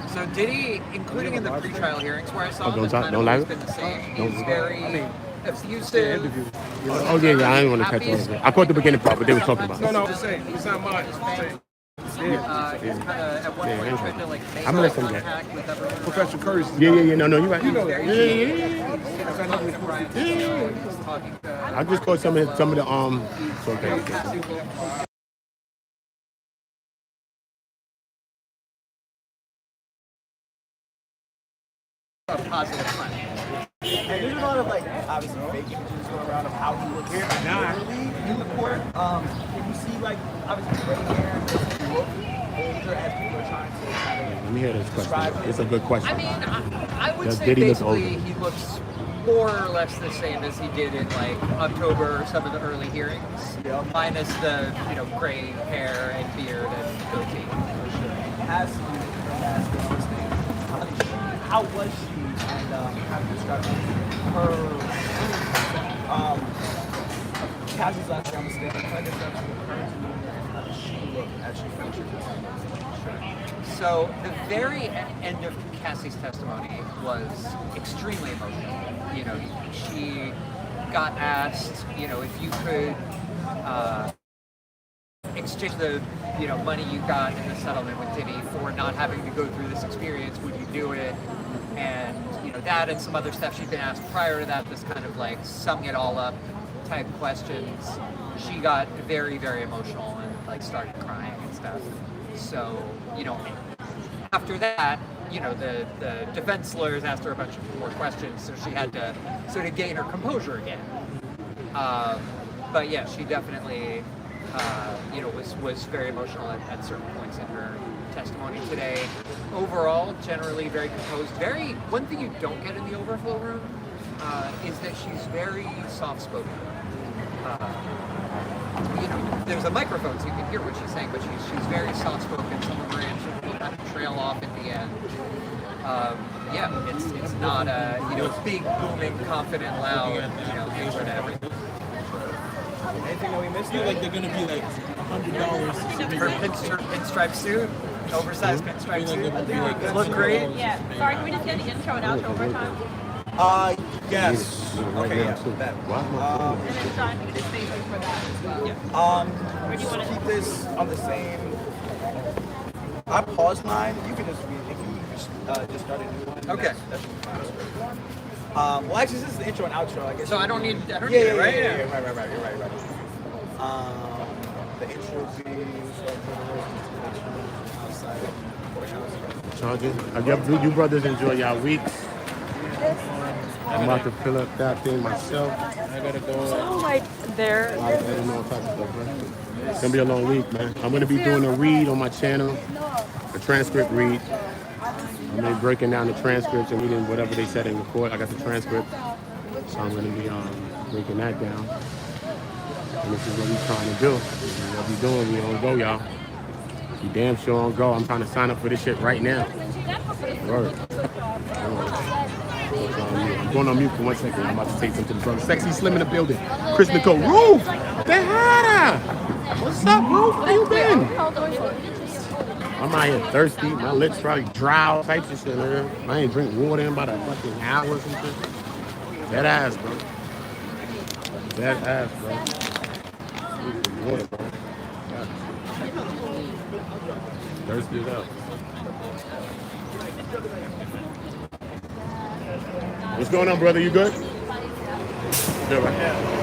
So Diddy, including in the pre-trial hearings where I saw him, don't kind of lie. always been the same. He's very effusive. Oh yeah, I didn't want to catch on. I caught the beginning part, but they were talking about it. No, just say it's not mine. He's kind of at one point tried to like make I'm gonna let some contact with everyone. Professor Curry. Yeah. No, you're right. You know that. I just caught some of the It's okay. Positive front. And there's a lot of like obviously fake images going around of how he looks really in the court. Can you see like obviously gray hair? Does he look older as people are trying to kind of Let me hear this question. It's a good question. I mean, I would Does say Diddy look basically older? he looks more or less the same as he did in like October, some of the early hearings, minus the gray hair and beard and goatee. Cassie, how was she, and how do you describe her? Cassie's last on the stand. How does she look as she finishes this? So the very end of Cassie's testimony was extremely emotional. She got asked, if you could exchange the money you got in the settlement with Diddy for not having to go through this experience, would you do it? And that and some other stuff she'd been asked prior to that, this kind of like sum it all up type questions. She got very, very emotional and like started crying and stuff. So after that, the defense lawyers asked her a bunch of more questions, so she had to sort of gain her composure again. But yeah, she definitely was very emotional at certain points in her testimony today. Overall, generally very composed. One thing you don't get in the overflow room is that she's very soft-spoken. There's a microphone so you can hear what she's saying, but she's very soft-spoken. Some of her answers will kind of trail off at the end. It's not a big, booming, confident, loud answer to everything. Anything that we missed? I feel like they're gonna be like $100. Her pinstripe suit, oversized pinstripe suit. It looked great. Yeah. Sorry, can we just get the intro and outro one more time? Yes. Okay, yeah. That. And then Sean, you can just stay tuned for that as well. Or do you want to keep this on the same? I paused mine. You can just read if you just start a new one. Okay. That should be fine. Well, actually, this is the intro and outro. I guess. So I don't need it, right? Yeah, right. You're right. The intro would be outside courthouse. You brothers enjoy y'all weeks. I'm about to fill up that thing myself. So like there. It's gonna be a long week, man. I'm gonna be doing a read on my channel, a transcript read. I'm gonna be breaking down the transcripts and reading whatever they said in the court. I got the transcript, so I'm gonna be breaking that down. And this is what we're trying to do. This is what we're doing. We on go, y'all. We damn sure on go. I'm trying to sign up for this shit right now. Word. I'm going on mute for 1 second. I'm about to say something to the brother. Sexy Slim in the building. Chris Nicole. Roof! Tehada! What's up, Roof? Where you been? I'm out here thirsty. My lips probably dry, types of shit, man. I ain't drink water in about a fucking hour or something. Dead ass, bro. Dead ass, bro. Need some water, bro. God. Thirsty as hell. What's going on, brother? You good? Good, right?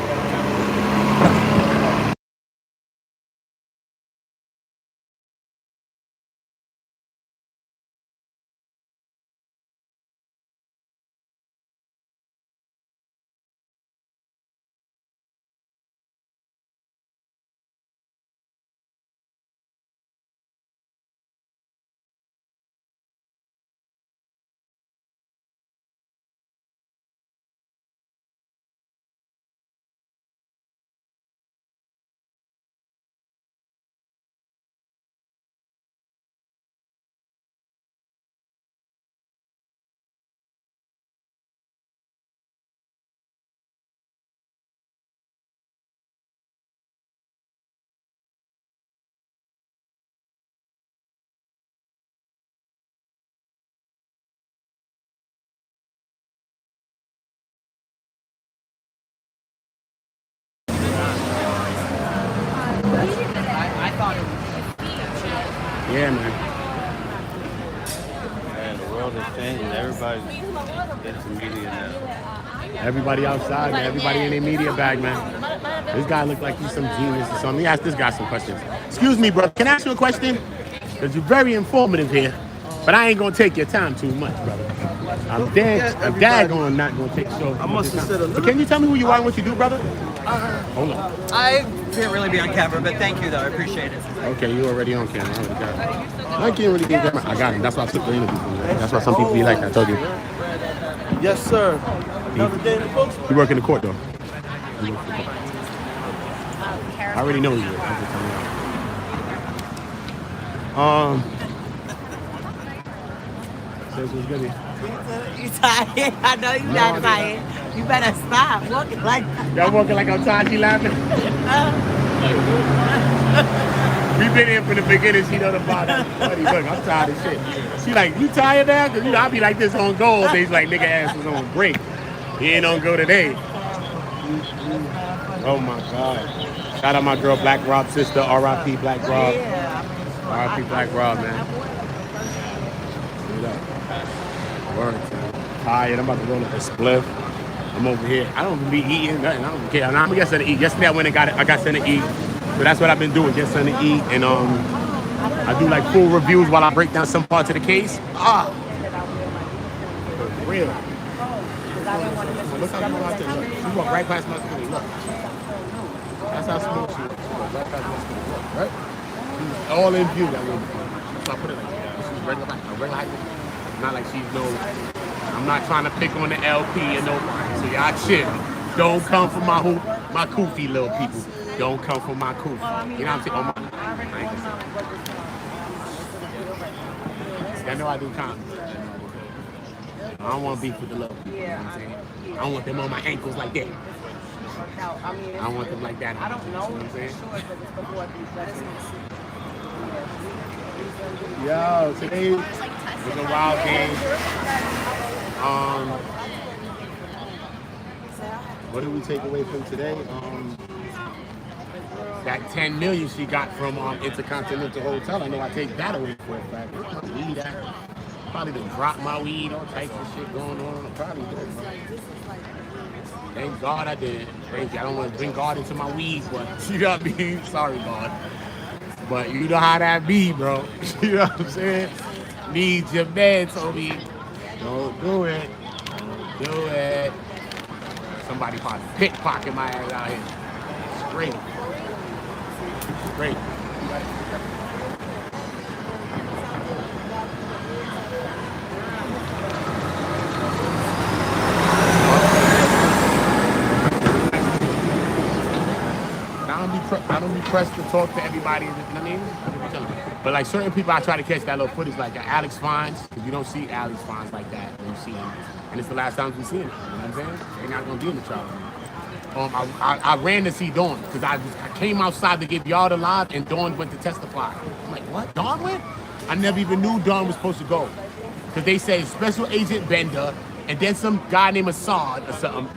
Yeah, man. Man, the world is changing. Everybody's into media now. Everybody outside, man. Everybody in their media bag, man. This guy looked like he's some genius or something. Let me ask this guy some questions. Excuse me, bro. Can I ask you a question? Because you're very informative here. But I ain't going to take your time too much, brother. I'm daggone not going to take so I must have said a little. Can you tell me who you are and what you do, brother? Hold on. I can't really be on camera, but thank you, though. I appreciate it. Okay, you already on camera. I already got it. I can't really get camera. I got him. That's why I took the interview from you. That's why some people be like that. I told you. Yes, sir. Another day in the books. You work in the court, though. I already know you. I'm just telling you. Says what's good. You tired? I know you're not tired. You better stop walking like that. Y'all walking like I'm tired. She laughing. We've been here from the beginning. She know the bottom. Look, I'm tired of shit. She like, you tired now? Because, you know, I be like this on go all days. Like, nigga ass was on break. He ain't on go today. Oh, my God. Shout out my girl, Black Rob sister. R.I.P. Black Rob. R.I.P. Black Rob, man. Word. Tired. I'm about to roll up a spliff. I'm over here. I don't be eating nothing. I don't care. I'm gonna get something to eat. Yesterday I went and got something to eat. So that's what I've been doing. Get something to eat. And I do like full reviews while I break down some parts of the case. For real. Look how you out there. Look. You walk right past my screen. Look. That's how smooth she is. Right past my screen. Look, right? She's all in view that way. So I put it like that. This is regular height. Not like she's no. I'm not trying to pick on the LP and nobody. So y'all chill. Don't come for my koofy little people. Don't come for my koofy. You know what I'm saying? I know I do comedy. I don't want to beef with the little people. You know what I'm saying? I don't want them on my ankles like that. I don't want them like that. I don't know. You know what I'm saying? Yo, today was a wild game. What did we take away from today? That $10 million she got from Intercontinental Hotel. I know I take that away for a fact. Weed out. Probably done drop my weed, all types of shit going on. I probably did. Thank God I did. Thank you. I don't want to bring God into my weeds, but you know what I mean? Sorry, God. But you know how that be, bro. You know what I'm saying? Need your meds, homie. Don't do it. Don't do it. Somebody probably pickpocket my ass out here. Straight. Straight. I don't be pressed to talk to everybody, you know what I mean? But like certain people, I try to catch that little footage, like Alex Fines, because you don't see Alex Fines like that when you see him. And it's the last time we see him, you know what I'm saying? They're not going to be in the trial. I ran to see Dawn, because I came outside to give y'all the live, and Dawn went to testify. I'm like, what? Dawn went? I never even knew Dawn was supposed to go. Because they said Special Agent Bender, and then some guy named Assad or something.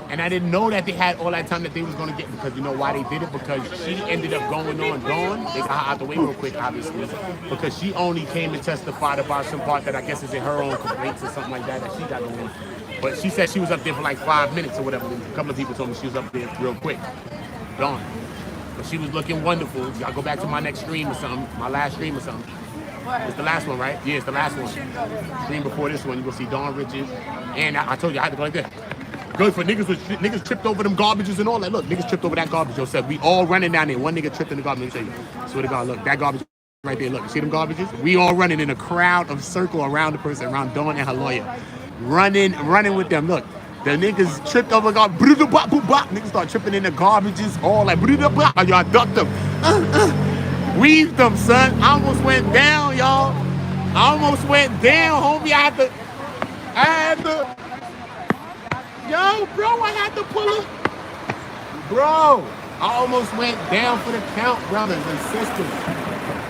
And I didn't know that they had all that time that they was going to get, because you know why they did it? Because she ended up going on Dawn. They got her out the way real quick, obviously, because she only came and testified about some part that I guess is in her own complaints or something like that she got going. But she said she was up there for like 5 minutes or whatever. A couple of people told me she was up there real quick. Dawn. But she was looking wonderful. Y'all go back to my next stream or something, my last stream or something. It's the last one, right? Yeah, it's the last one. Stream before this one, you will see Dawn Richards. And I told you I had to go like that. Good for niggas tripped over them garbages and all that. Look, niggas tripped over that garbage. Yo said we all running down there. One nigga tripped in the garbage. Let me tell you. Swear to God, look, that garbage right there. Look, you see them garbages? We all running in a crowd of circle around the person, around Dawn and her lawyer. Running with them. Look, the niggas tripped over garbage. Niggas start tripping in the garbages, all like y'all ducked them. Weaved them, son. I almost went down, y'all. I almost went down, homie. I had to. Yo, bro, I had to pull it. Bro, I almost went down for the count, brothers and sisters.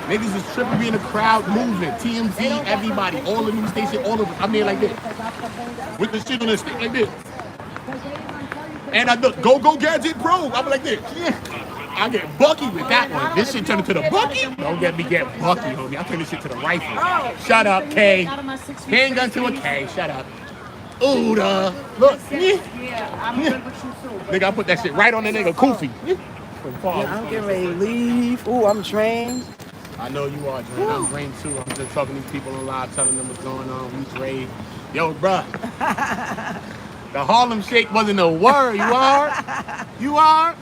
Niggas is tripping me in the crowd movement. TMZ, everybody, all the news station, all of it. I'm here like this. With the shit on the stick like this. And I look, go Gadget Pro. I'm like this. Yeah. I I get Bucky with that one. This shit turned into the Bucky. Don't get me get Bucky, homie. I turn this shit to the rifle. Shut up, K. Handgun to a K. Shut up. Ooh, look. Nigga, I put that shit right on the nigga Koofy. I'm getting ready to leave. Ooh, I'm drained. I know you are drained. I'm drained too. I'm just talking to these people on live, telling them what's going on. We drained. Yo, bruh. The Harlem Shake wasn't a word. You are? You are?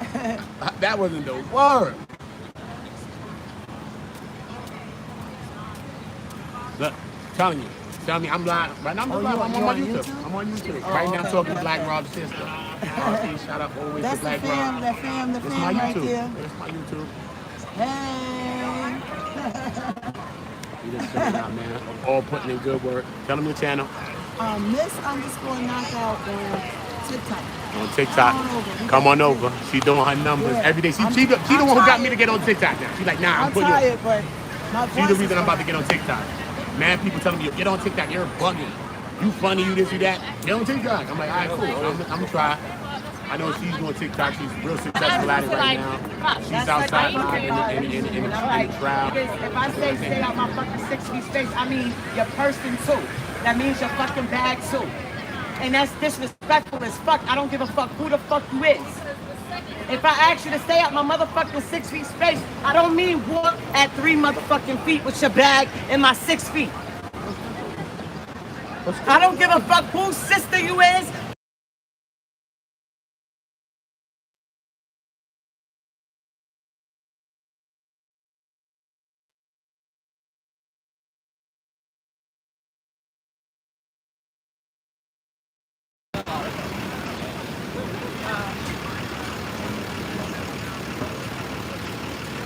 That wasn't the word. Look, telling you. Tell me, I'm live. Right now, I'm on YouTube. I'm on YouTube. Right now, I'm talking to Black Rob's sister. Shout out always to Black Rob. That's the fam right there. That's my YouTube. Hey. You just chilling out, man. All putting in good work. Tell them your channel. Miss_knockout on TikTok. On TikTok. Come on over. She doing her numbers every day. She the one who got me to get on TikTok now. She's like, nah, I'm putting you. She's the reason I'm about to get on TikTok. Man, people telling me, get on TikTok, you're bugging. You funny, you this, you that. Get on TikTok. I'm like, all right, cool. I'm gonna try. I know she's doing TikTok. She's real successful at it right now. She's outside in the crowd. If I say stay out my fucking 6 feet space, I mean your person too. That means your fucking bag too. And that's disrespectful as fuck. I don't give a fuck who the fuck you is. If I ask you to stay out my motherfucking 6 feet space, I don't mean walk at 3 motherfucking feet with your bag in my 6 feet. I don't give a fuck whose sister you is.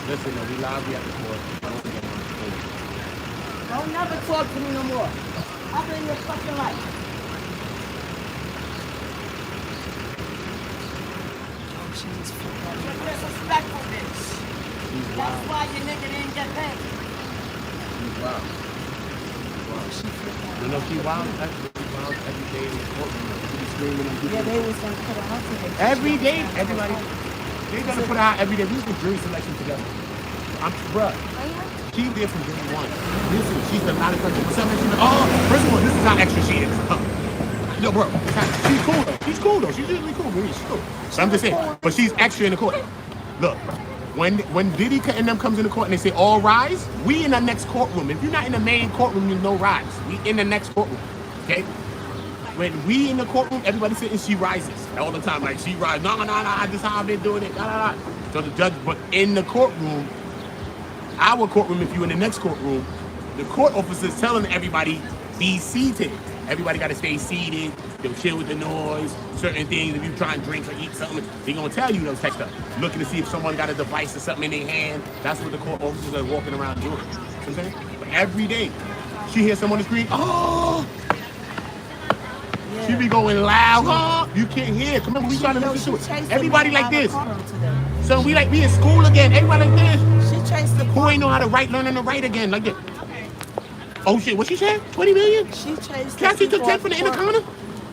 Listen, we live, we at the court. Don't never talk to me no more. I've been in your fucking life. She's disrespectful, bitch. That's why your nigga didn't get paid. She's wild. You know, she wild every day in the courtroom. She's screaming. Yeah, they was gonna put her out today. Every day, everybody. They're gonna put her out every day. We used to jury selection together. Bruh. She did from day one. Listen, she's the loudest person. What's up, man? She's like, oh, first of all, this is how extra she is. Yo, bro, she's cool though. She's cool though. She's usually cool. She's cool. So I'm just saying, but she's extra in the court. Look, when Diddy and them comes in the court and they say all rise, we in the next courtroom. If you're not in the main courtroom, there's no rise. We in the next courtroom. Okay? When we in the courtroom, everybody sitting, she rises all the time. Like she rises. No, this is how I've been doing it. So the judge, but in the courtroom, our courtroom, if you're in the next courtroom, the court officers telling everybody, be seated. Everybody got to stay seated. They'll chill with the noise, certain things. If you try and drink or eat something, they're going to tell you those type stuff. Looking to see if someone got a device or something in their hand. That's what the court officers are walking around doing. You know what I'm saying? But every day, she hears someone on the screen, oh! Yeah. She be going loud, oh! You can't hear. Come on, we trying to listen to it. Everybody like this. So we in school again. Everybody like this. She chased the who ain't know how to write, learning to write again, like this. Oh shit, what she said? 20 million? She chased Cassie took 10 from the Intercontinental?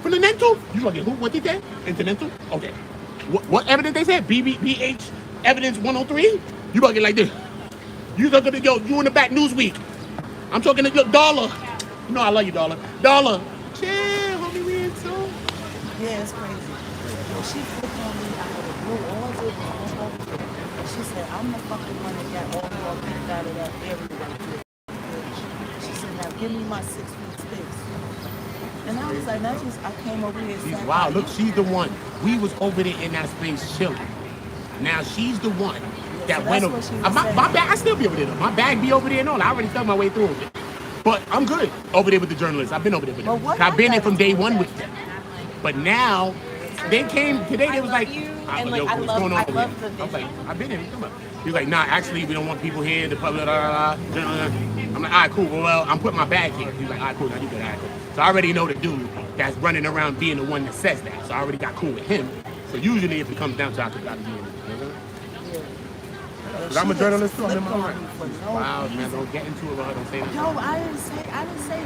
From the Dental? You gonna get who? What did they? Intercontinental? Okay. What evidence they said? BH evidence 103? You gonna get like this. You talking to you in the back Newsweek. I'm talking to your Dollar. You know I love you, Dollar. Dollar. Chill, homie, we in too. Yeah, it's crazy. When she flipped on me out of the blue, all she said, I'm the fucking one that got all your kicked out of that area right there. She said, now give me my 6 feet space. And I was like, I came over here and she's wow, look, she's the one. We was over there in that space chilling. Now she's the one that went over. My bag, I still be over there though. My bag be over there and all. I already felt my way through it. But I'm good over there with the journalists. I've been over there with them. I've been there from day one with them. But now, they came today, they was like, I love the I was like, I've been here. He was like, nah, actually, we don't want people here. The public, I'm like, all right, cool. Well, I'm putting my bag here. He's like, all right, cool. Now you good. All right, cool. So I already know the dude that's running around being the one that says that. So I already got cool with him. So usually, if it comes down to it, I could be in it. Because I'm a journalist too. I'm in my heart. Wow, man, don't get into it with her. Don't say nothing. No, I didn't say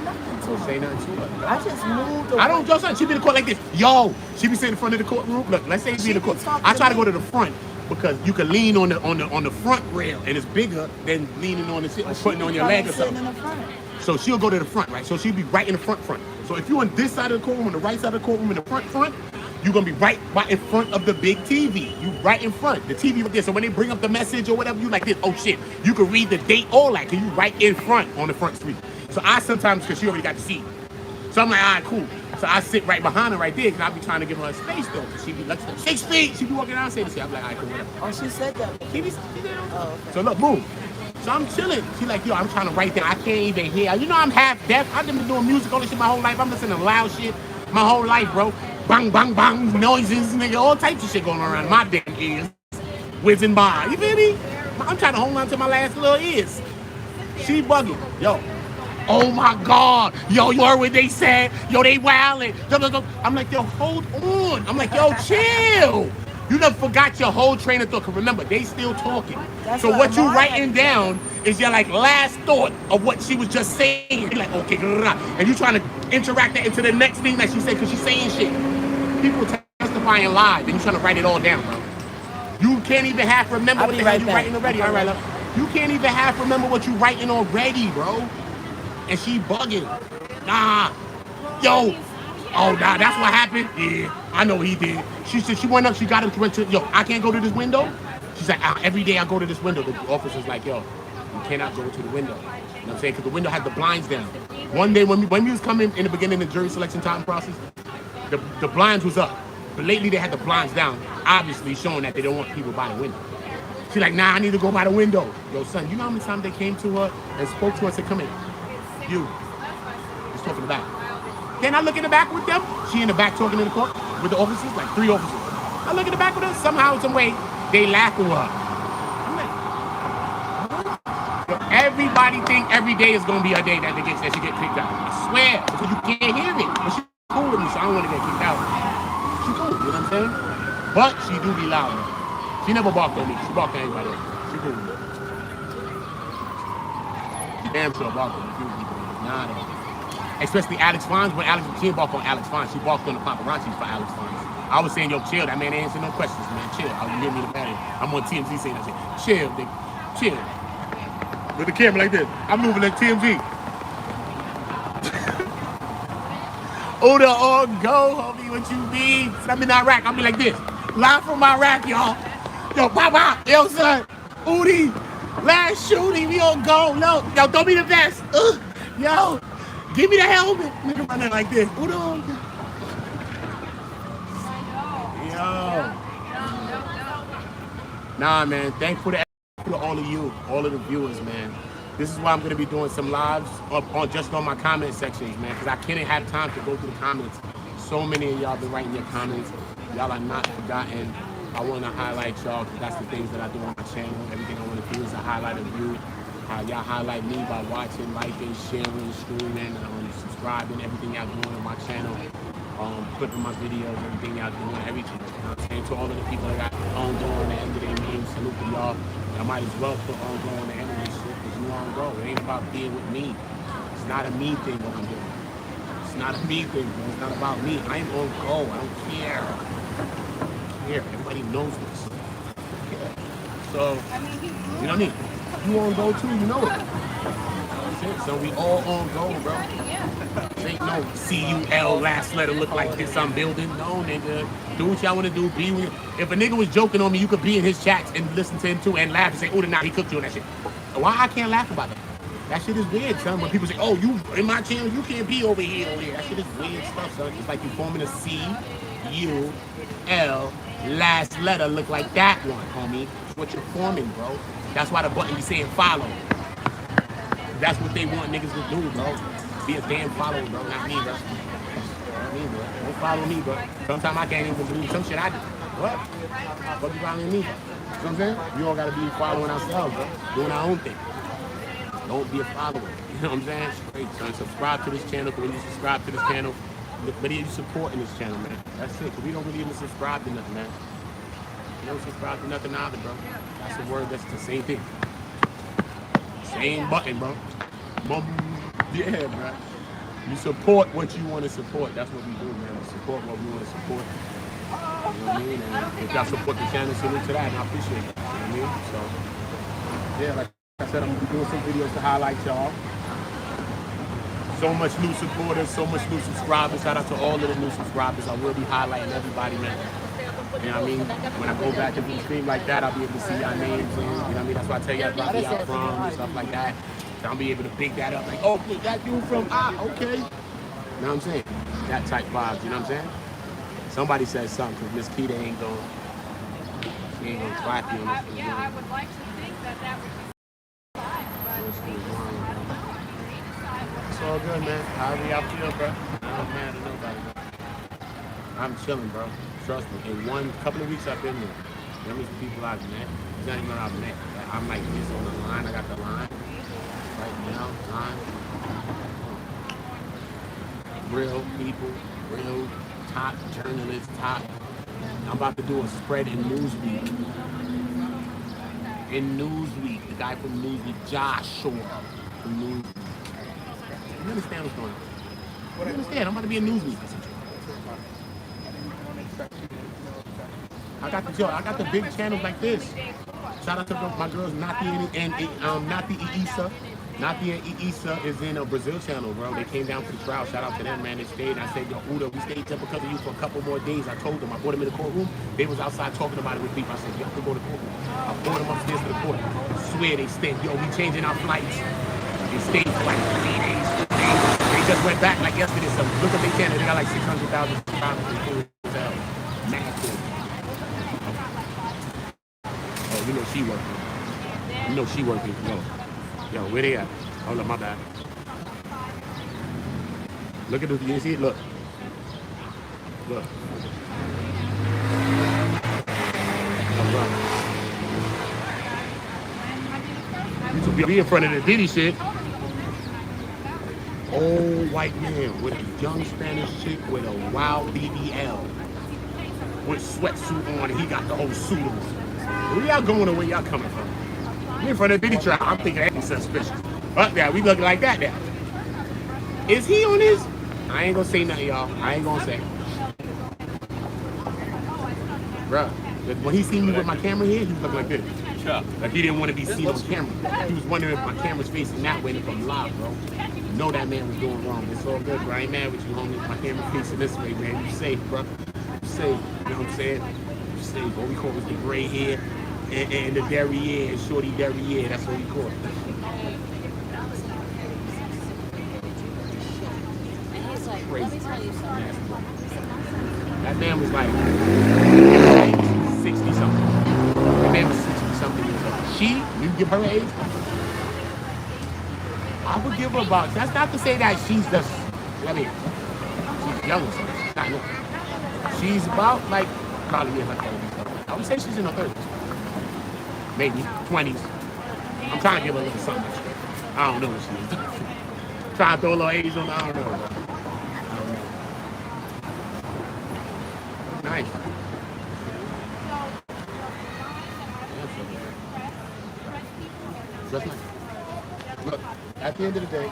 nothing to her. Don't say nothing to her. I just moved away. I don't she be in the court like this. Yo, she be sitting in front of the courtroom. Look, let's say she be in the court. I try to go to the front. because you can lean on the front rail and it's bigger than leaning on the shit or putting on your leg or something. So she'll go to the front, right? So she'll be right in the front. So if you're on this side of the courtroom, on the right side of the courtroom, in the front, you're gonna be right in front of the big TV. You right in front, the TV right there. So when they bring up the message or whatever, you like this. Oh shit, you can read the date, all that, cause you right in front on the front screen. So I sometimes, cause she already got the seat. So I'm like, all right, cool. So I sit right behind her right there, cause I be trying to give her a space though. Cause she be like 6 feet. She be walking around saying this shit. I'm like, all right, cool, whatever. Oh, she said that. She did. So look, boom. So I'm chilling. She like, yo, I'm trying to write down. I can't even hear. You know I'm half deaf. I've been doing music, all this shit my whole life. I'm listening to loud shit my whole life, bro. Bang, bang, bang, noises, nigga, all types of shit going around my damn ears. Whizzing by. You feel me? I'm trying to hold on to my last little ears. She bugging. Yo. Oh my God. Yo, you heard what they said? Yo, they wildin'. I'm like, yo, hold on. I'm like, yo, chill. You done forgot your whole train of thought. Cause remember, they still talking. So what you writing down is your like last thought of what she was just saying. You're like, okay, and you trying to interact that into the next thing that she said because she's saying shit. People testifying live, and you trying to write it all down, bro. You can't even half remember what the hell you writing already. All right, love. You can't even half remember what you writing already, bro. And she bugging. Nah, yo. Oh, nah, that's what happened? Yeah, I know he did. She said she went up, she got him to went to, yo, I can't go to this window? She's like, every day I go to this window. The officer's like, yo, you cannot go to the window. You know what I'm saying? Because the window has the blinds down. One day when we was coming in the beginning of the jury selection time process, the blinds was up. But lately they had the blinds down, obviously showing that they don't want people by the window. She's like, nah, I need to go by the window. Yo, son, you know how many times they came to her and spoke to her and said, come in. You. He's talking to the back. Can I look in the back with them? She in the back talking in the court with the officers, like 3 officers. I look in the back with her. Somehow, some way, they laugh at her. I'm like, what? Everybody think every day is gonna be a day that she get kicked out. I swear, because you can't hear it. But she's cool with me, so I don't want to get kicked out. She cool, you know what I'm saying? But she do be loud. She never barked at me. She barked at anybody else. She cool with me. She damn sure barked at me. Nah, they especially Alex Fines, when she didn't bark on Alex Fines, she barked on the paparazzi for Alex Fines. I was saying, yo, chill, that man ain't answering no questions, man, chill. Oh, you hear me in the battery? I'm on TMZ saying that shit. Chill, nigga, chill. With the camera like this, I'm moving like TMZ. Order or go, homie, what you mean? I'm in Iraq, I'll be like this. Live from Iraq, y'all. Yo, pop, yo, son, Udi, last shooting, we on go, no, yo, throw me the vest, yo. Give me the helmet. Nigga running like this. Hold on. Yo. Nah, man. Thankful to all of you, all of the viewers, man. This is why I'm gonna be doing some lives just on my comment sections, man, because I can't have time to go through the comments. So many of y'all been writing your comments. Y'all are not forgotten. I want to highlight y'all because that's the things that I do on my channel. Everything I want to do is a highlight of you. Y'all highlight me by watching, liking, sharing, streaming, subscribing, everything y'all doing on my channel, clipping my videos, everything y'all doing, everything. You know what I'm saying? To all of the people that got on go on the end of their name, salute to y'all. I might as well put on go on the end of this shit because you on go. It ain't about being with me. It's not a me thing what I'm doing. It's not a me thing, bro. It's not about me. I'm on go. I don't care. I don't care. Everybody knows this. I don't care. So, you know what I mean? You on go too, you know it. That's it. So we all on go, bro. This ain't no CUL last letter look like this I'm building. No, nigga. Do what y'all want to do. Be with. If a nigga was joking on me, you could be in his chats and listen to him too and laugh and say, oh, nah, he cooked you on that shit. Why I can't laugh about that? That shit is weird, son. When people say, oh, you in my channel, you can't be over here, over here. That shit is weird stuff, son. It's like you forming a CUL last letter look like that one, homie. It's what you're forming, bro. That's why the button be saying follow. That's what they want niggas to do, bro. Be a damn follower, bro. Not me, bro. Not me, bro. Don't follow me, bro. Sometimes I can't even believe some shit I do. What? What you following me? You know what I'm saying? We all gotta be following ourselves, bro. Doing our own thing. Don't be a follower. You know what I'm saying? Straight, son. Subscribe to this channel. When you subscribe to this channel, but you supporting this channel, man. That's it. Cause we don't really even subscribe to nothing, man. You don't subscribe to nothing either, bro. That's a word. That's the same thing. Same button, bro. Yeah, bro. You support what you want to support. That's what we do, man. We support what we want to support. know what I mean? And if y'all support the channel, salute to that, and I appreciate it. You know what I mean? So, yeah, like I said, I'm gonna be doing some videos to highlight y'all. So much new supporters, so much new subscribers. Shout out to all of the new subscribers. I will be highlighting everybody, man. You know what I mean? When I go back and do stream like that, I'll be able to see y'all names. And, you know what I mean? That's why I tell y'all about where y'all from and stuff like that. So I'll be able to pick that up. Like, oh, that dude from, okay. You know what I'm saying? That type vibes, you know what I'm saying? Somebody said something, because Miss Keita ain't going to clap you on this. Yeah, I would like to think that would be fine, but it's all good, man. However y'all feel, bro. I'm not mad at nobody, bro. I'm chilling, bro. Trust me. In one couple of weeks I've been there. That means the people I've met. It's not even I've met. I'm like this on the line. I got the line right now. Line. Real people, real top journalists, top. I'm about to do a spread in Newsweek. In Newsweek, the guy from Newsweek, Joshua from Newsweek. You understand what's going on? You understand? I'm about to be in Newsweek. I got the big channels like this. Shout out to my girls, Nati and Isa. Nati and Isa is in a Brazil channel, bro. They came down for the trial. Shout out to them, man. They stayed. And I said, yo, Uda, we stayed there because of you for a couple more days. I told them. I brought them in the courtroom. They was outside talking about it with people. I said, yo, we go to the courtroom. I brought them upstairs to the court. I swear they stayed. Yo, we changing our flights. They stayed for like 3 days. They just went back like yesterday. So look at their channel. They got like 600,000 subscribers. Mad cool. Oh, you know she working. You know she working. Yo, where they at? Hold up, my bad. Look at this. You see it? Look. Look. So be in front of the Diddy shit. Old white man with a young Spanish chick with a wild BBL. With sweatsuit on, and he got the whole suit on. Where y'all going or where y'all coming from? We in front of the Diddy trial. I'm thinking that ain't suspicious. Up there, we looking like that now. Is he on this? I ain't gonna say nothing, y'all. I ain't gonna say. Bruh, when he seen me with my camera here, he was looking like this. Like he didn't want to be seen on camera. He was wondering if my camera's facing that way if I'm live, bro. You know that man was doing wrong. It's all good, bro. I ain't mad with you, homie. My camera facing this way, man. You safe, bro. You safe. You know what I'm saying? You safe. What we call is the gray hair and the derriere, shorty derriere. That's what we call it. Crazy. That man was like 60 something. That man was 60 something years old. She, you give her age? I would give her about, that's not to say that she's just, I mean, she's young or something. She's about like, probably in her 30s. I would say she's in her 30s. Maybe 20s. I'm trying to give her a little something. I don't know what she is. Trying to throw a little age on her, I don't know. Nice. Just nice. Look, at the end of the day,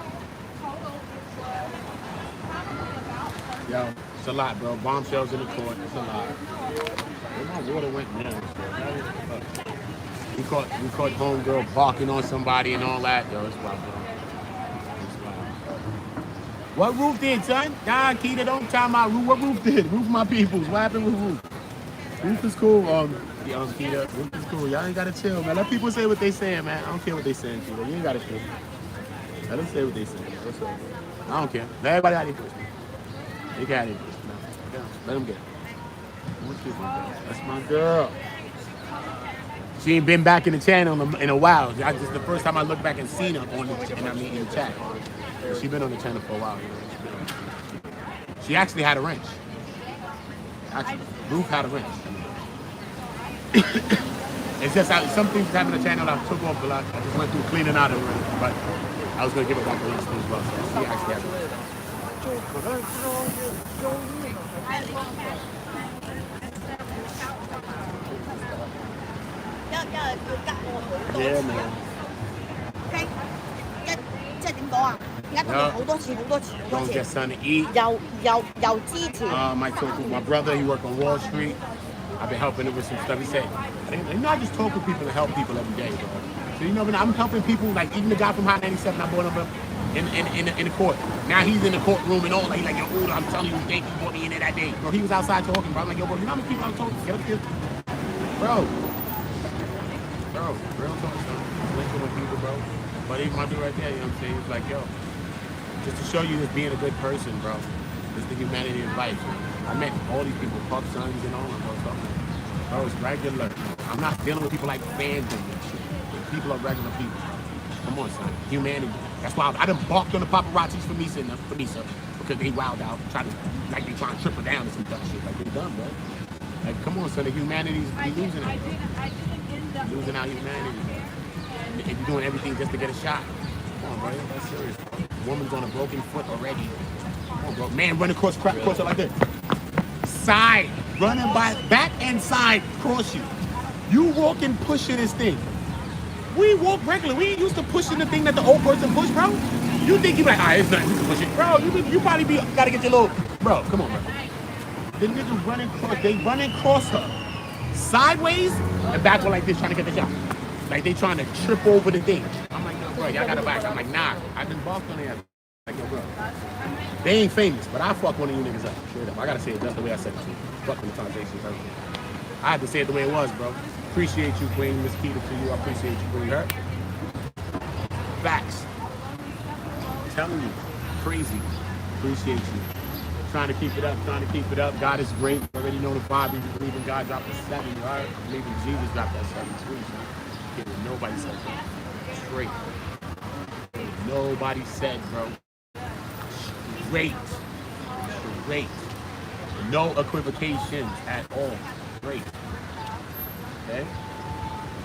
yo, it's a lot, bro. Bombshells in the court, it's a lot. Where my water went down, we caught homegirl barking on somebody and all that. Yo, it's wild, bro. What Roof did, son? Nah, Keita, don't tell my Roof. What Roof did? Roof my peoples. What happened with Roof? Roof is cool. Keita, Roof is cool. Y'all ain't gotta chill, man. Let people say what they saying, man. I don't care what they saying, Keita. You ain't gotta chill. Let them say what they saying. That's all. I don't care. Let everybody out of here. They got it. Let them get it. That's my girl. She ain't been back in the channel in a while. The first time I looked back and seen her on in the chat. She's been on the channel for a while. She actually had a wrench. Actually, Ruth had a wrench. It's just some things happened on the channel I took off a lot. I just went through cleaning out of it, but I was gonna give it back to her as well. So she actually had a wrench. Yeah, man. 即係點講啊？而家講好多次。Don't get something to eat. 又支持。My brother, he worked on Wall Street. I've been helping him with some stuff. He said, I just talk with people and help people every day, bro. So I'm helping people, like even the guy from Hot 97, I brought him in the court. Now he's in the courtroom and all. Like yo, I'm telling you, thank you for me in there that day. Bro, he was outside talking, bro. I'm like, yo, bro, you know how many people I'm talking? Get up here. Bro, real talk, son. Linking with people, bro. But even my dude right there, you know what I'm saying? It's like, yo, just to show you this being a good person, bro. This the humanity of life. I met all these people, pop sons and all that stuff. Bro, it's regular. I'm not dealing with people like fandom and shit. People are regular people. Come on, son. Humanity. That's why I done balked on the paparazzis for Misa, because they wild out, they trying to trip her down and some dumb shit. Like, they dumb, bro. Like, come on, son. The humanity's losing out. Losing our humanity. And you're doing everything just to get a shot. Come on, bro. That's serious. Woman's on a broken foot already. Come on, bro. Man running across her like this. Side. Running by back and side. Cross you. You walking, pushing this thing. We walk regular. We ain't used to pushing the thing that the old person pushed, bro. You think you like, it's nothing, you can push it. Bro, you probably gotta get your little, bro, come on, bro. The niggas running across her. Sideways and back like this, trying to get the shot. Like they trying to trip over the thing. I'm like, no, bro, y'all got to back. I'm like, nah, I've been balked on there. Like, yo, bro. They ain't famous, but I fuck one of you niggas up. Straight up. I gotta say it just the way I said it to you. Fucking the conversation. I had to say it the way it was, bro. Appreciate you, Queen. Miss Keita to you. I appreciate you, Queen. Her. Facts. I'm telling you. Crazy. Appreciate you. Trying to keep it up. God is great. You already know the vibe. You believe in God. Drop the 7. You alright? I believe in Jesus. Drop that 7 too. So nobody said that. Straight. Nobody said, bro. Straight. No equivocations at all. Straight. Okay?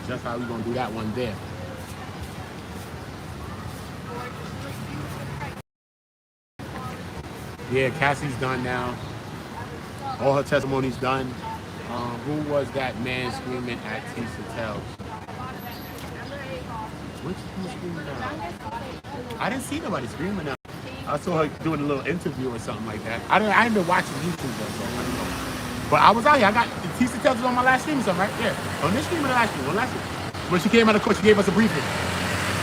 Just how we gonna do that one there. Yeah, Cassie's done now. All her testimony's done. Who was that man screaming at Tisa Tells? Which one screaming now? I didn't see nobody screaming now. I saw her doing a little interview or something like that. I ain't been watching YouTube though, so I don't know. But I was out here. I got Tisa Tells on my last stream or something, right? Yeah. On this stream or the last stream? When she came out of court, she gave us a briefing.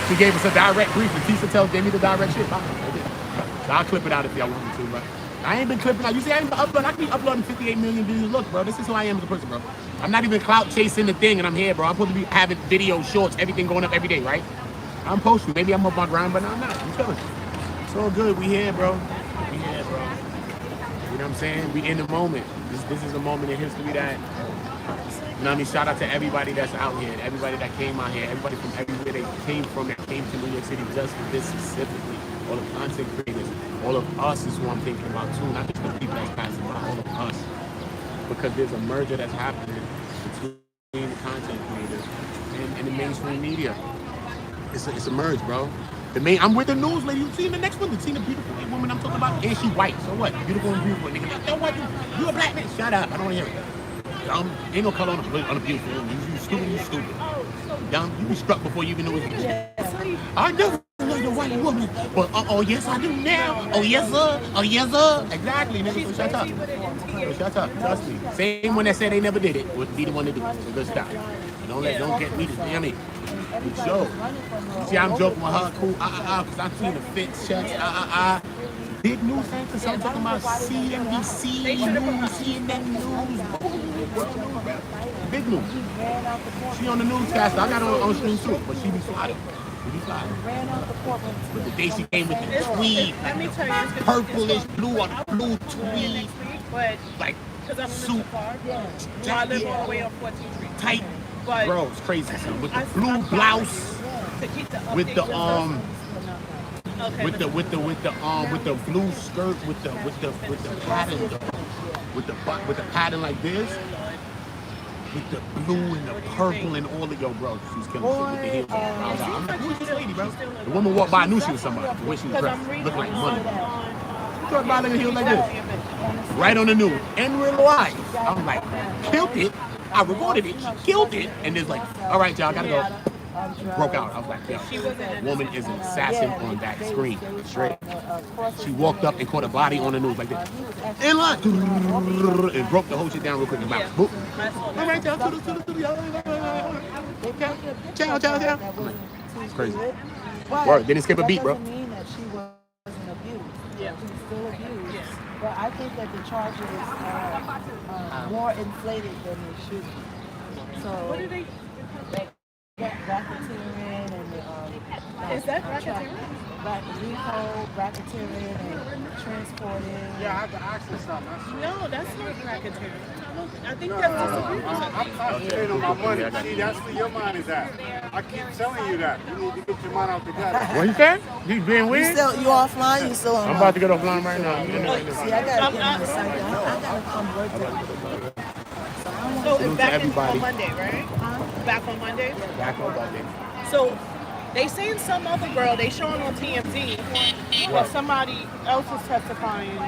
She gave us a direct briefing. Tisa Tells gave me the direct shit. So I'll clip it out if y'all want me to, but I ain't been clipping out. You see, I ain't been uploading. I can be uploading 58 million views. Look, bro, this is who I am as a person, bro. I'm not even clout chasing the thing, and I'm here, bro. I'm supposed to be having video, shorts, everything going up every day, right? I'm posting. Maybe I'm up my grind, but no, I'm not. I'm chilling. It's all good. We here, bro. We here, bro. You know what I'm saying? We in the moment. This is a moment in history that, you know what I mean? Shout out to everybody that's out here, everybody that came out here, everybody from everywhere they came from that came to New York City just for this specifically. All the content creators, all of us is who I'm thinking about too, not just the people that's passing by, all of us. Because there's a merger that's happening between the content creators and the mainstream media. It's a merge, bro. I'm with the news lady. You seen the next one? You seen the beautiful woman I'm talking about? And she white, so what? Beautiful and beautiful. Nigga, like, yo, what? You a black man? Shut up. I don't want to hear it. Ain't no color on a beautiful woman. You stupid. Dumb. You be struck before you even know it's I never know you're a white woman. But oh yes I do now. Oh yes sir. Exactly, nigga. So shut up. Trust me. Same one that said they never did it would be the one to do it. So just stop. Don't get me to hear me. Joke. See, I'm joking with her. Cool. Because I'm seeing the fit checks. Big news anchor. So I'm talking about CNBC news, CNN news. Big news. She on the newscast. I got her on stream too, but she be flying. But the day she came with the tweed, like purplish blue on blue tweed, like suit, I live all the way on 14th Street. Tight, bro, it's crazy. So with the blue blouse, with the with the blue skirt, with the pattern like this. With the blue and the purple and all of your bro, she was killing shit with the heels. I'm like, who's this lady, bro? The woman walked by, I knew she was somebody. The way she was dressed, looked like money. She walked by looking heels like this, right on the news, in real life. I'm like, killed it. I recorded it. She killed it, and it's like, all right, y'all, gotta go. broke out. I was like, yo, woman is an assassin on that screen. Straight. She walked up and caught a body on the news like this. In line. And broke the whole shit down real quick and bounced. Boop. All right, y'all. Ciao. It's crazy. Word. Didn't skip a beat, bro. That doesn't mean that she wasn't abused. Yeah. She's still abused. Yeah. But I think that the charges are more inflated than they should be. So what do they? Racketeering and is that racketeering? Racketeering and transporting. Yeah, I have to ask you something. No, that's not racketeering. I think that's disagreement. I'm concentrating on my money. See, that's where your mind is at. I keep telling you that. You need to get your mind out the gutter. What you saying? You being weird? You offline? You still online? I'm about to get offline right now. See, I gotta get on the site. I gotta come work there. So it's back on Monday, right? Back on Monday? Back on Monday. So they saying some other girl, they showing on TMZ, that somebody else is testifying.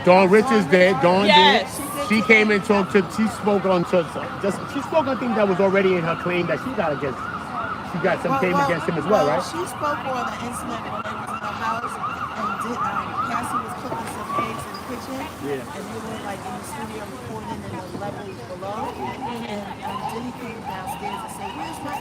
Dawn Richards did. Dawn yes. did. She came and talked to. She spoke on she spoke on things that was already in her claim that she got against. She got some claim against him as well, right? She spoke on the incident when they was in the house and Cassie was cooking some eggs in the kitchen. Yeah. And they were like in the studio recording in the levels below. And Diddy came downstairs and said, "Where's my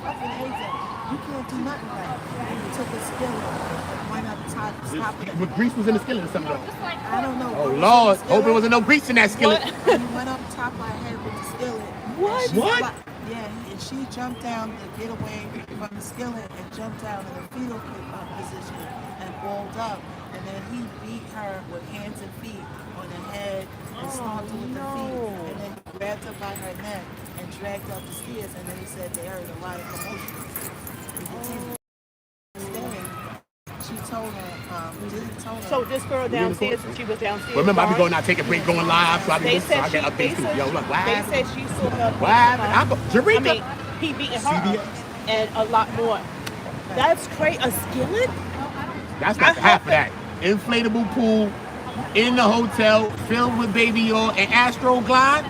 fucking eggs at? You can't do nothing right." And he took a skillet and went up top of it. But grease was in the skillet or something though. I don't know. Oh Lord, hope there wasn't no grease in that skillet. And he went up top of her head with the skillet. What? Yeah, and she jumped down to get away from the skillet and jumped down in a fetal position and balled up. And then he beat her with hands and feet on the head and stomped her with the feet. And then he grabbed her by her neck and dragged her up the stairs. And then he said they heard a lot of commotion. She told her, Diddy told her. So this girl downstairs, she was downstairs. Remember, I be going out, take a break, going live, so I get updates too. Yo, look, what happened? They said she saw her. What? I mean, he beating her up and a lot more. That's crazy. A skillet? That's not half of that. Inflatable pool in the hotel, filled with baby oil and Astro Glide,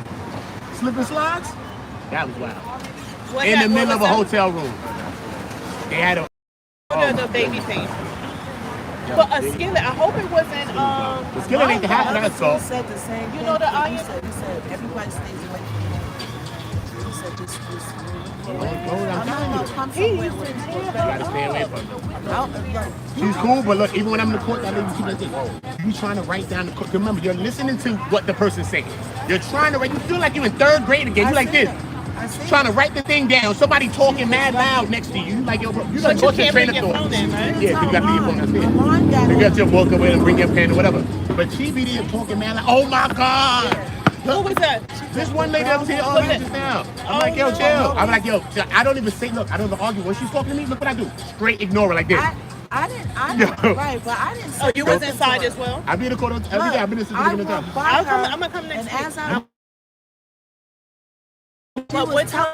slip and slides. That was wild. In the middle of a hotel room. They had a the baby thing. But a skillet, I hope it wasn't the skillet ain't the half of that salt. He said the same thing. You know the he said everybody stays away from him. He said just gotta stay away from her. She's cool, but look, even when I'm in the court, that lady, she's like this. You trying to write down the court. Remember, you're listening to what the person's saying. You're trying to write, you feel like you're in third grade again. You like this. Trying to write the thing down. Somebody talking mad loud next to you. Like, yo, bro, you like can't bring your phone in, right? Yeah, you gotta leave your phone upstairs. You got your book away and bring your pen or whatever. But she be there talking mad like, oh my God. Who was that? This one lady that was here all just now. I'm like, yo, chill. I'm like, yo, I don't even say, look, I don't even argue. When she's talking to me, look what I do. Straight ignore her like this. I didn't, right, but I didn't say. Oh, you was inside as well? I be in the court every day. I've been in the time. I'm gonna come next week. But what time?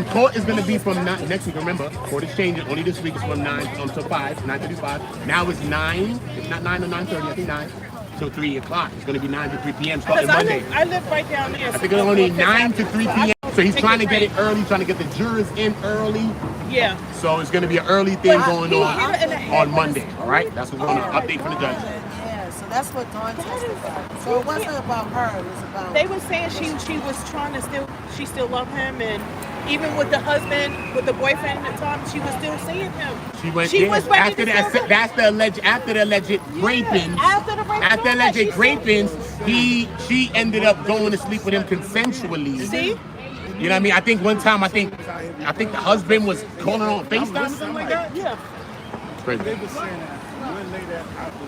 Court is going to be from next week. Remember, court is changing. Only this week is from 9 until 5, 9:35. Now it's 9. It's not 9 or 9:30. I think 9 till 3 o'clock. It's going to be 9 to 3 p.m. starting Monday. I live right down there. I think it's only 9 to 3 p.m. So he's trying to get it early, trying to get the jurors in early. Yeah. So it's going to be an early thing going on Monday. All right? That's what we're going to update from the judge. So that's what Dawn testified. So it wasn't about her. It was about. They were saying she was trying to she still loved him, and even with the husband, with the boyfriend at the time, she was still seeing him. She was after that. That's the alleged rapings. After the alleged rapings, she ended up going to sleep with him consensually. See. You know what I mean? I think one time, I think the husband was calling on FaceTime or something like that. Yeah. It's crazy. They were saying that one lady after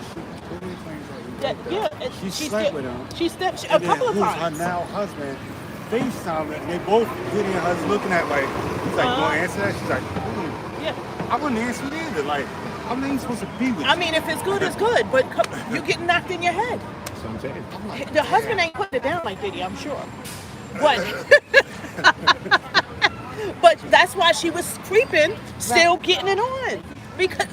she slept with him. She slept a couple of times. Her now husband FaceTime and they both getting her looking at like he's like, "Go answer that." She's like, "Yeah." I wouldn't answer it either. Like, I'm not even supposed to be with you. I mean, if it's good, it's good. But you get knocked in your head. That's what I'm saying. The husband ain't putting it down like Diddy, I'm sure. But but that's why she was creeping, still getting it on because.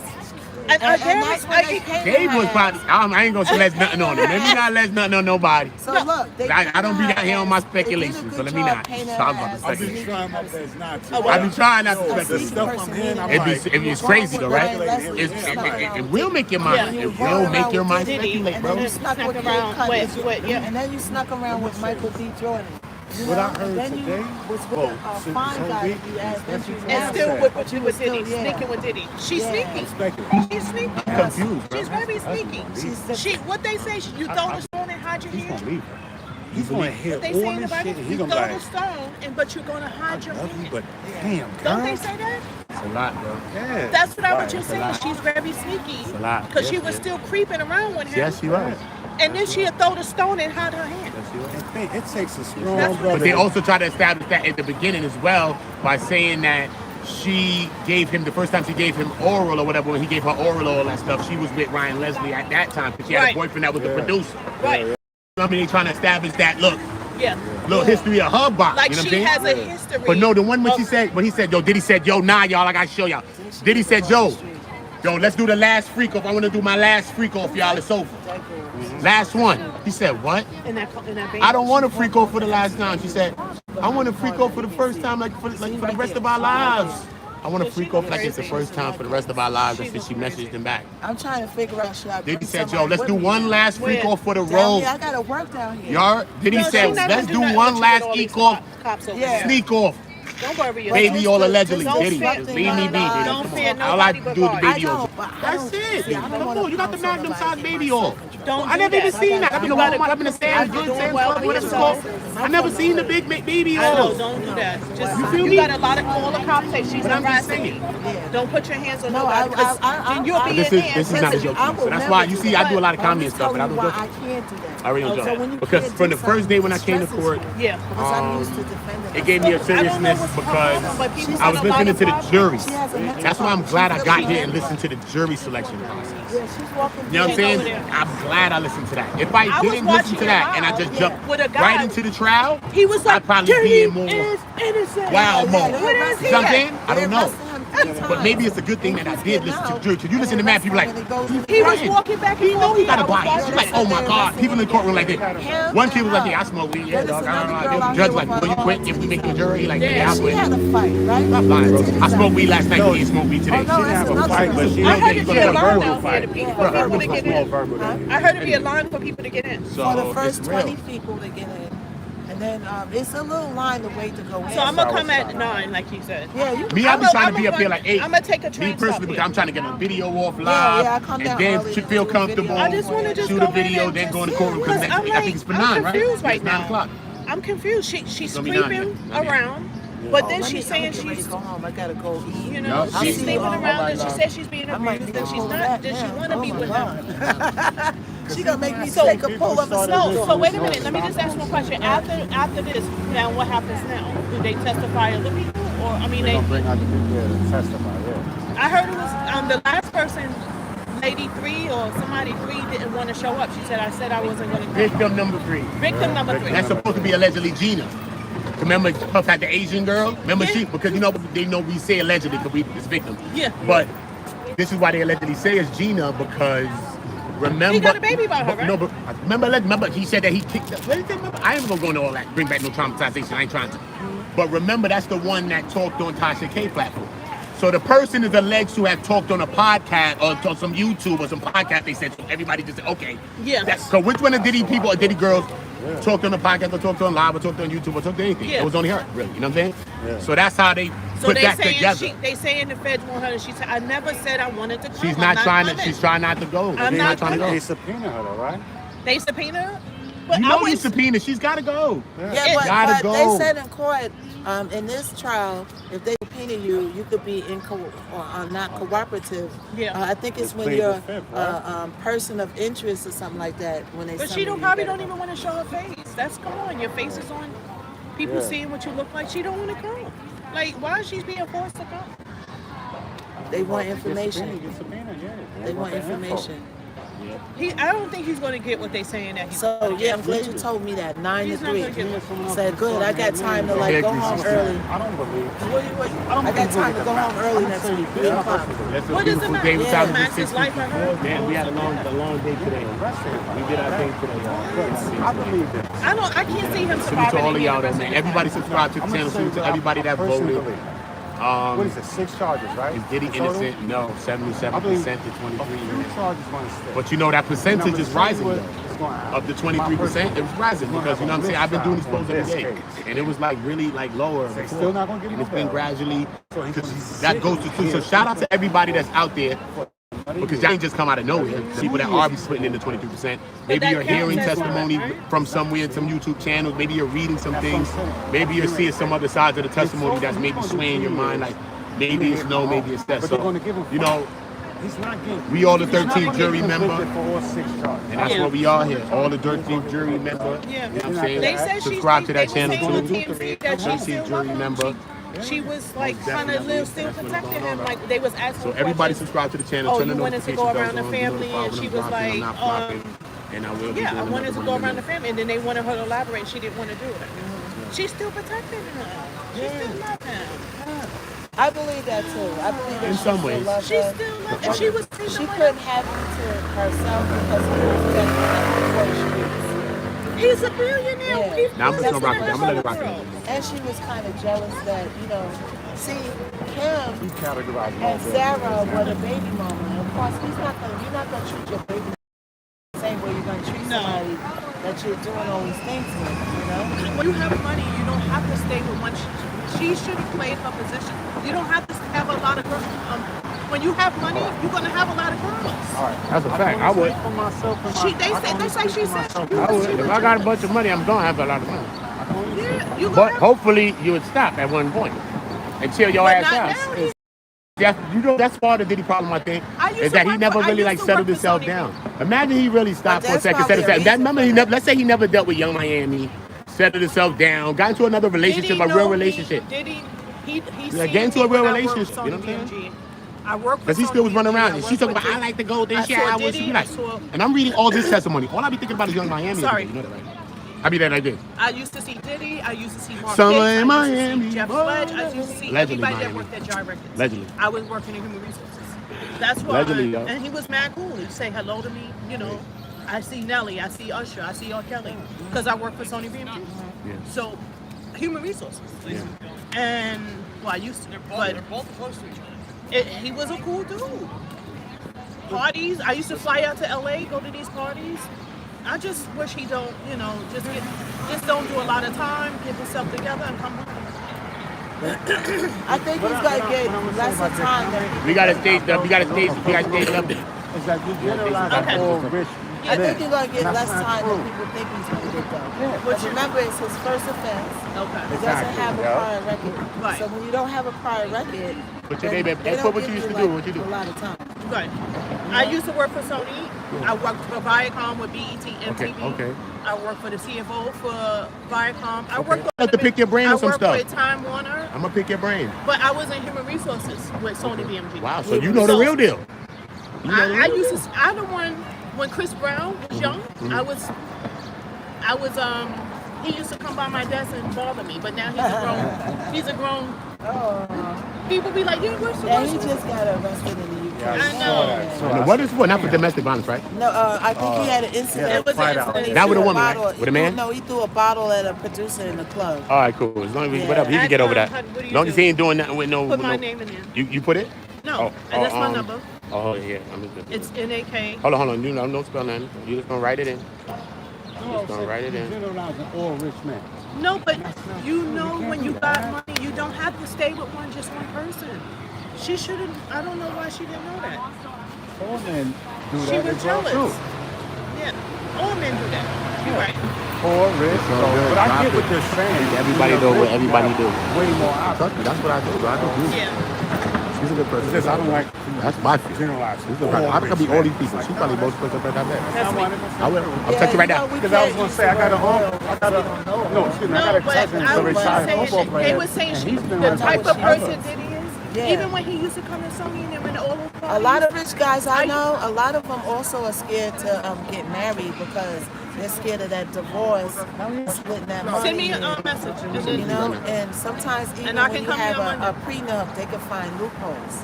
And that's when they came Dave was probably, I ain't gonna say let's nothing on him. Let me not let's nothing on nobody. So look, I don't be out here on my speculation, so let me not. So I was about to I've say. been trying my best not to. I've been trying not to The speculate. stuff I'm in, I'm It's crazy though, right? It will make your mind. It will make your mind speculate, bro. And then you snuck around and then you snuck around with Michael B. Jordan. What I heard then today, you was with a fine guy that you asked And still with what you with Diddy, sneaking with Diddy. She's sneaky. She's sneaky. Confused, bro. She's very sneaky. What they say, you throw the stone and hide your hand. He's gonna hear What they all say in the this shit, Bible, and he you gonna throw be the like, stone, but you're gonna hide your love you, hand. but damn, Don't they girl. say that? It's a lot, bro. Yeah. That's what I was just It's a saying. lot. She's very sneaky. It's a lot. Because she was still creeping around with him. Yes, she was. And then she'd throw the stone and hide her hand. It takes a strong But brother. they also try to establish that at the beginning as well by saying that she gave him, the first time she gave him oral or whatever, when he gave her oral or all that stuff, she was with Ryan Leslie at that time because she had a boyfriend that was the producer. Right. I mean, they trying to establish that, look, Yeah. little history of her box. Like you know what she I'm saying? has a history. But no, the one when he said, yo, Diddy said, yo, nah, y'all, I gotta show y'all. Diddy said, yo, let's do the last freak off. I want to do my last freak off, y'all. It's over. Last one. He said, what? In that I don't want to freak off for the last time. She said, I want to freak off for the first time, like for the rest of our lives. I want to freak off like it's the first time for the rest of our lives. And she messaged him back. I'm trying to figure out should I Diddy bring said, yo, somebody let's with do me? one last freak off for the Down road. here, I gotta work down here. Y'all, Diddy said, let's do one last sneak off, sneak off. Don't worry yourself. Baby all allegedly. Don't Diddy, fear- just leave me be, Diddy. Don't Come fear on. All I do nobody is the but baby God. off. That's it. Come on, you got the Magnum size baby off. Don't I do never even that. seen that. I've been up in the Sam's, good Sam's Club, whatever it's called. I never seen the big baby I know, off. don't do that. Just, You feel you me? got a lot of all the cops say she's But I'm just harassing me. Don't put your hands on No, nobody. 'Cause then you'll be This in is there. not a joke. So that's why you see I do a lot of comedy and stuff, but I don't why joke. I can't do that. I really don't So when you joke. Because can't from do the first day when I something, came to it stresses court, me. Yeah. Because I'm used to defending it gave me a myself. seriousness because I was listening to the jury. She has a mental That's why I'm problem. glad I She's got really here and bad. listened to the jury selection process. Yeah, she's walking. You know what I'm saying? I'm glad I listened to that. If I was didn't listen watching to it that and I live just jumped with a guy. right into the trial, He was like, I'd probably be Diddy in more is innocent. wild mode. What is You he know what I'm at? saying? I don't know. But maybe it's a good thing that I did listen to the jury. Because you listen to mad people like, He was walking back and he know forth. he got a I was bias. watching He's like, it. oh my God. People in the courtroom like this. One kid was like, yeah, I smoke weed. Yeah, dog. I don't know. The judge like, will you quit if we make you a jury? He like, yeah, I She quit. had a fight, right? I'm lying, bro. I smoked weed last night. He didn't smoke weed today. Oh, no, that's another fight, but she I don't heard get it you be a gonna line verbal out here fight. to people Bro, for people to it's a get small in. verbal. I heard it be a line for people to get in. For the first it's real. 20 people to get in. And then it's a little line to wait to go in. So I'm gonna come at 9, like you said. Yeah, you Me, I be trying to be up here like 8. I'm gonna take a Me train personally, stop because here. I'm trying to get a video off Yeah, live, I come down and then early should to feel do a comfortable. video. I just want to just shoot go a video, in and then go in the just- courtroom. Because Because I'm I think it's for like, 9, I'm right? confused right It's 9 now. o'clock. I'm confused. She's gonna be 9 creeping yet. Not yet. around, but Oh, then let me- she's I'm saying gonna get ready she's, to go home. I gotta go eat. you know, Yup. she's See, sleeping around and she God. says she's being I might abused need and to she's pull not. that Does she now. want to Oh be my with him? God. She gonna make me So- take a pull of a No, snow. so wait a minute. Let me just ask one question. After this, now what happens now? Do they testify other people, or I mean, They're they? gonna bring out the people there to testify, yeah. I heard it was the last person, lady 3 or somebody 3 didn't want to show up. She said I wasn't going to come. Victim number 3. Victim number 3. That's supposed to be allegedly Gina. Remember Puff had the Asian girl? Remember she, because you know, they know we say allegedly because it's victim. Yeah. But this is why they allegedly say it's Gina because remember. He got a baby by her, right? No, but remember he said that he kicked up. I ain't gonna go into all that, bring back no traumatization. I ain't trying to. But remember, that's the one that talked on Tasha K platform. So the person is alleged to have talked on a podcast or on some YouTube or some podcast. They said, so everybody just said, okay. Yeah. So which one of Diddy people or Diddy girls talked on a podcast or talked on live or talked on YouTube or talked on anything? Yeah. It was only her, really. You know what I'm saying? Yeah. So that's how they So put they that saying together. they saying the feds want her. She said I never said I wanted to come. She's I'm not trying to. coming." She's trying not to go. I'm They're not trying to coming. They go. subpoena her though, right? They subpoena her. But You I know you was, subpoena. She's got to go. Yeah, Gotta but go. they said in court, in this trial, if they subpoena you, you could be not cooperative. Yeah. I think it's when plead you're the fifth, right? person of interest or something like that. When they. But she probably don't even want to show her face. That's come on. Your face is on. People Yeah. seeing what you look like. She don't want to come. Like why is she being forced to come? They want information. Get subpoena, yeah. They want the info. information. I don't think he's going to get what they're saying that he's So going to yeah, I'm get. glad you told me that. 9 to He's not 3. gonna get what- Said good. I got time to like go home early. I don't believe. I got time to go home early next week. 3 o'clock. What does it matter? Yeah. Max his life, I heard. Man, we had a long day today. We did our thing today, y'all. I believe that. I can't see him Salute surviving. to all of any y'all, the though, rest man. of his Everybody life. subscribe to the channel. Salute to everybody that voted. What is it? 6 charges, right? Is Diddy innocent? No, 77% to 23. 3 charges going to stay. But you know that percentage is rising, though. It's going to Of the 23%, it was rising because, you know what I'm saying, I've been doing these polls every day. And it was like really like lower before. still not gonna give him And it's a been bail. gradually, that goes to 2. So shout out to everybody that's out there. Because y'all ain't just come out of nowhere. People that are be splitting into 23%. Maybe you're hearing testimony from somewhere in some YouTube channels. Maybe you're reading some things. Maybe you're seeing some other sides of the testimony that's maybe swaying your mind. Like maybe it's no, maybe it's that. So, you know, we all the 13th jury member. And that's what we are here. All the 13th jury member. You know what I'm saying? Subscribe to that channel too. 13th jury member. She was like trying to still protecting him. Like they was asking. So everybody subscribe to the channel. Oh, turn you the wanted to go around the family, and she was like, and I will. yeah, I wanted to go around the family, and then they wanted her to elaborate. She didn't want to do it. She's still protecting him. She still loves him. I believe that too. I believe that In some ways. She still loves him. She was. She couldn't have him to herself because he was before the streets. He's a billionaire. Yeah. Now I'm just gonna rock it. I'm gonna let it rock it. And she was kind of jealous that, you know, see, Kim categorized and Sarah were the baby mama. And of course, you're not gonna treat your baby the same way you're gonna treat somebody that you're doing all these things with, you know? When you have money, you don't have to stay with one. She should have played her position. You don't have to have a lot of girls. When you have money, you're gonna have a lot of girls. That's a fact. I would. That's like she said. I would. If I got a bunch of money, I'm gonna have a lot of money. Yeah, But hopefully you would stop at one point and chill your ass out. You know, that's part of the Diddy problem, I think, is that he never really like settled himself down. Imagine he really stopped for a second, remember let's say he never dealt with Young Miami, settled himself down, got into another relationship, a real relationship. He get into a real relationship, you know what I'm saying? Because he still was running around and she's talking about, I like to go this shit, I want to be like. And I'm reading all this testimony. All I be thinking about is Young Miami. Sorry. You know that, right? I be that like this. I used to see Diddy. I used to see Mark Summer Pitts, in Miami. Jeff Sledge. I used to see Allegedly everybody that Miami. worked at Jar Records. Allegedly. I was working in human resources. That's why. Allegedly, yeah. And he was mad cool. He'd say hello to me. You know, I see Nelly. I see Usher. I see R. Kelly. Because I work for Sony BMG. Yeah. So, human resources. Yeah. And, well, I used to. They're both close to each other. He was a cool dude. Parties. I used to fly out to LA, go to these parties. I just wish he don't, you know, just don't do a lot of time, get himself together, and come home. I think he's gonna get less of time than We gotta stay up. We gotta stay up. Is that you generalize all rich I think you're gonna get less time than people think he's gonna get though. But remember, it's his first offense. Okay. He doesn't have a prior record. Right. So when you don't have a prior record, But your baby, that's what you used to do. What you do? a lot of time. Right. I used to work for Sony. I worked for Viacom with BET MTV. Okay. I worked for the CFO for Viacom. I worked for I have to pick your brain on some stuff. I worked with Time Warner. I'm gonna pick your brain. But I was in human resources with Sony BMG. Wow, so you know the real deal. I used to. I the one when Chris Brown was young. I was. He used to come by my desk and bother me, but now he's a grown. People be like, yeah, what's the Yeah, he just got arrested in the UK. I know. What is for? Not for domestic violence, right? No, I think he had an incident. It was an incident. He Not with threw a woman, bottle- right? With a man? No, he threw a bottle at a producer in the club. All right, cool. As long as whatever, he can get over that. As long as he ain't doing nothing with no. Put my name in there. You put it? No, and that's my number. Oh yeah, I'm just. It's NAK. Hold on. You know, don't spell nothing. You just gonna write it in. No, Just gonna write it in. generalizing all rich men. No, but you know when you got money, you don't have to stay with just one person. She shouldn't. I don't know why she didn't know that. All men do She that was as well jealous. too. Yeah, all men do that. You're right. Poor, rich, but I get what you're saying. Everybody do what everybody do. Way more options. Trust me, that's what I do. I do. Yeah. She's a good person. It's just I don't like That's my feeling. generalize. I could be all these people. She's probably most person I've ever met. I will. I'll text you right now. Because I was going to say, I got a No, but I was saying they were saying the type of person Diddy is. Yeah. Even when he used to come to Sony and then when all those A lot of rich guys I know, a lot of them also are scared to get married because they're scared of that divorce, splitting that money. Send me a message. You know, and sometimes even And I when can you come have here on a prenup, they can find loopholes.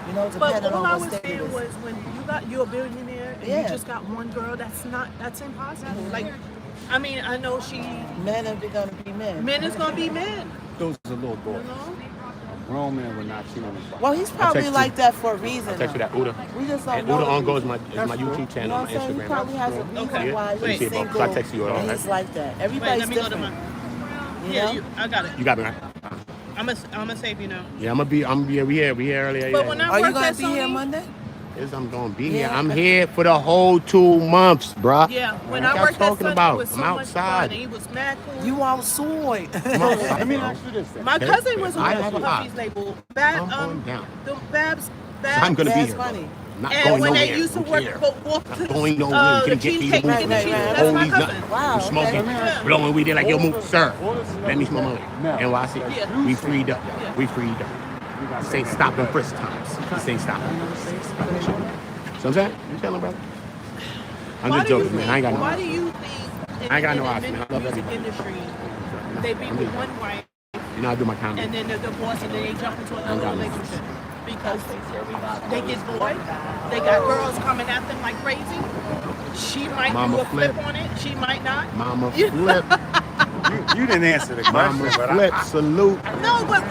You know, But depending all on I what was state it saying is. was when you're a billionaire and Yeah. you just got one girl, that's impossible. Like, I mean, I know Men are gonna be men. Men is gonna be men. Those are little boys. A grown man would not cheat on his wife. Well, he's probably like that for a reason. I'll text you that, Uda. We just don't And know. Uda the Ongo is reason. my YouTube channel You know on what I'm saying? He Instagram. probably has a reason why Let me he's see it, bro. single. So I text you all and right. he's like that. Wait, Everybody's let me go to different. my. You Yeah, know? I got it. You got me, right? I'm gonna save you now. Yeah, we here earlier. But yeah. when I Are you worked gonna at be here Sony- Monday? Yes, I'm gonna be here. Yeah. I'm here for the whole 2 months, bruh. Yeah, when What I y'all worked at talking Sony, about? it was so I'm much fun. outside. And he was mad cool. You outside. I'm outside, Let me bro. ask you this then. My Okay. cousin was I on have a lot. Puffy's label. I'm going down. The Babs. I'm gonna be That's here, bro. funny. Not And going when nowhere. they used to Don't work, care. walk Not to going the, nowhere. the Can't get to cheesecake the and movie. the cheese. right. That's my Holy cousin. nothing. Wow, You smoking, okay. blowing weed. They're like, yo, move, sir. All this Let me smoke my money. NYC. Yeah. We freed up. We freed up. This ain't stopping frisk times. This ain't stopping. So what I'm saying? You telling, brother? I'm Why just do you joking, man. think- I ain't got no Why option. do you think I ain't got in no the option, man. I love music everybody. industry, they be with one wife You know I do my comedy. and then they're divorced and then they jump into I another got no relationship? Because they get bored. They got girls coming at them like crazy. She might Mama do a flip flip. on it. She might not. Mama flip. You didn't answer the question, Mama but flip. Salute. No, but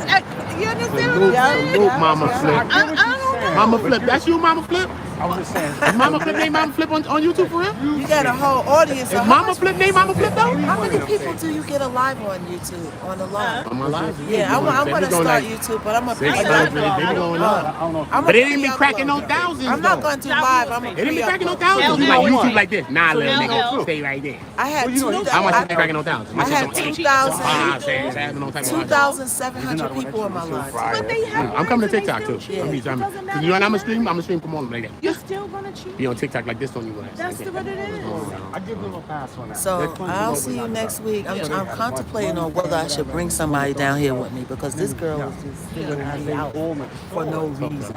you understand what I'm Salute. saying? Salute, Mama flip. I don't know. Mama flip. That's you, Mama flip? I was just saying. Is Mama flip name Mama flip on YouTube for real? You got a whole audience. Is Mama flip name Mama flip though? How many people do you get alive on YouTube? On the live? On my live? Yeah, I'm They gonna be going start like YouTube, but I'm gonna 600. They be going up. But it didn't be cracking no thousands I'm not though. gonna do live. I'm It didn't be cracking no pre-upload. thousands. You like YouTube like this. Nah, little LL. nigga, stay right there. I had How much is it cracking no thousands? My I shit had on 8. 2,700 people in my live. But they have I'm coming to friends and TikTok too. they still cheat. It doesn't matter. You know what I'm gonna stream come on like that. You're still gonna cheat. Be on TikTok like this on you. That's what it is. I give them a pass on that. So I'll see you next week. I'm contemplating on whether I should bring somebody down here with me because this girl is just figuring me out for no reason.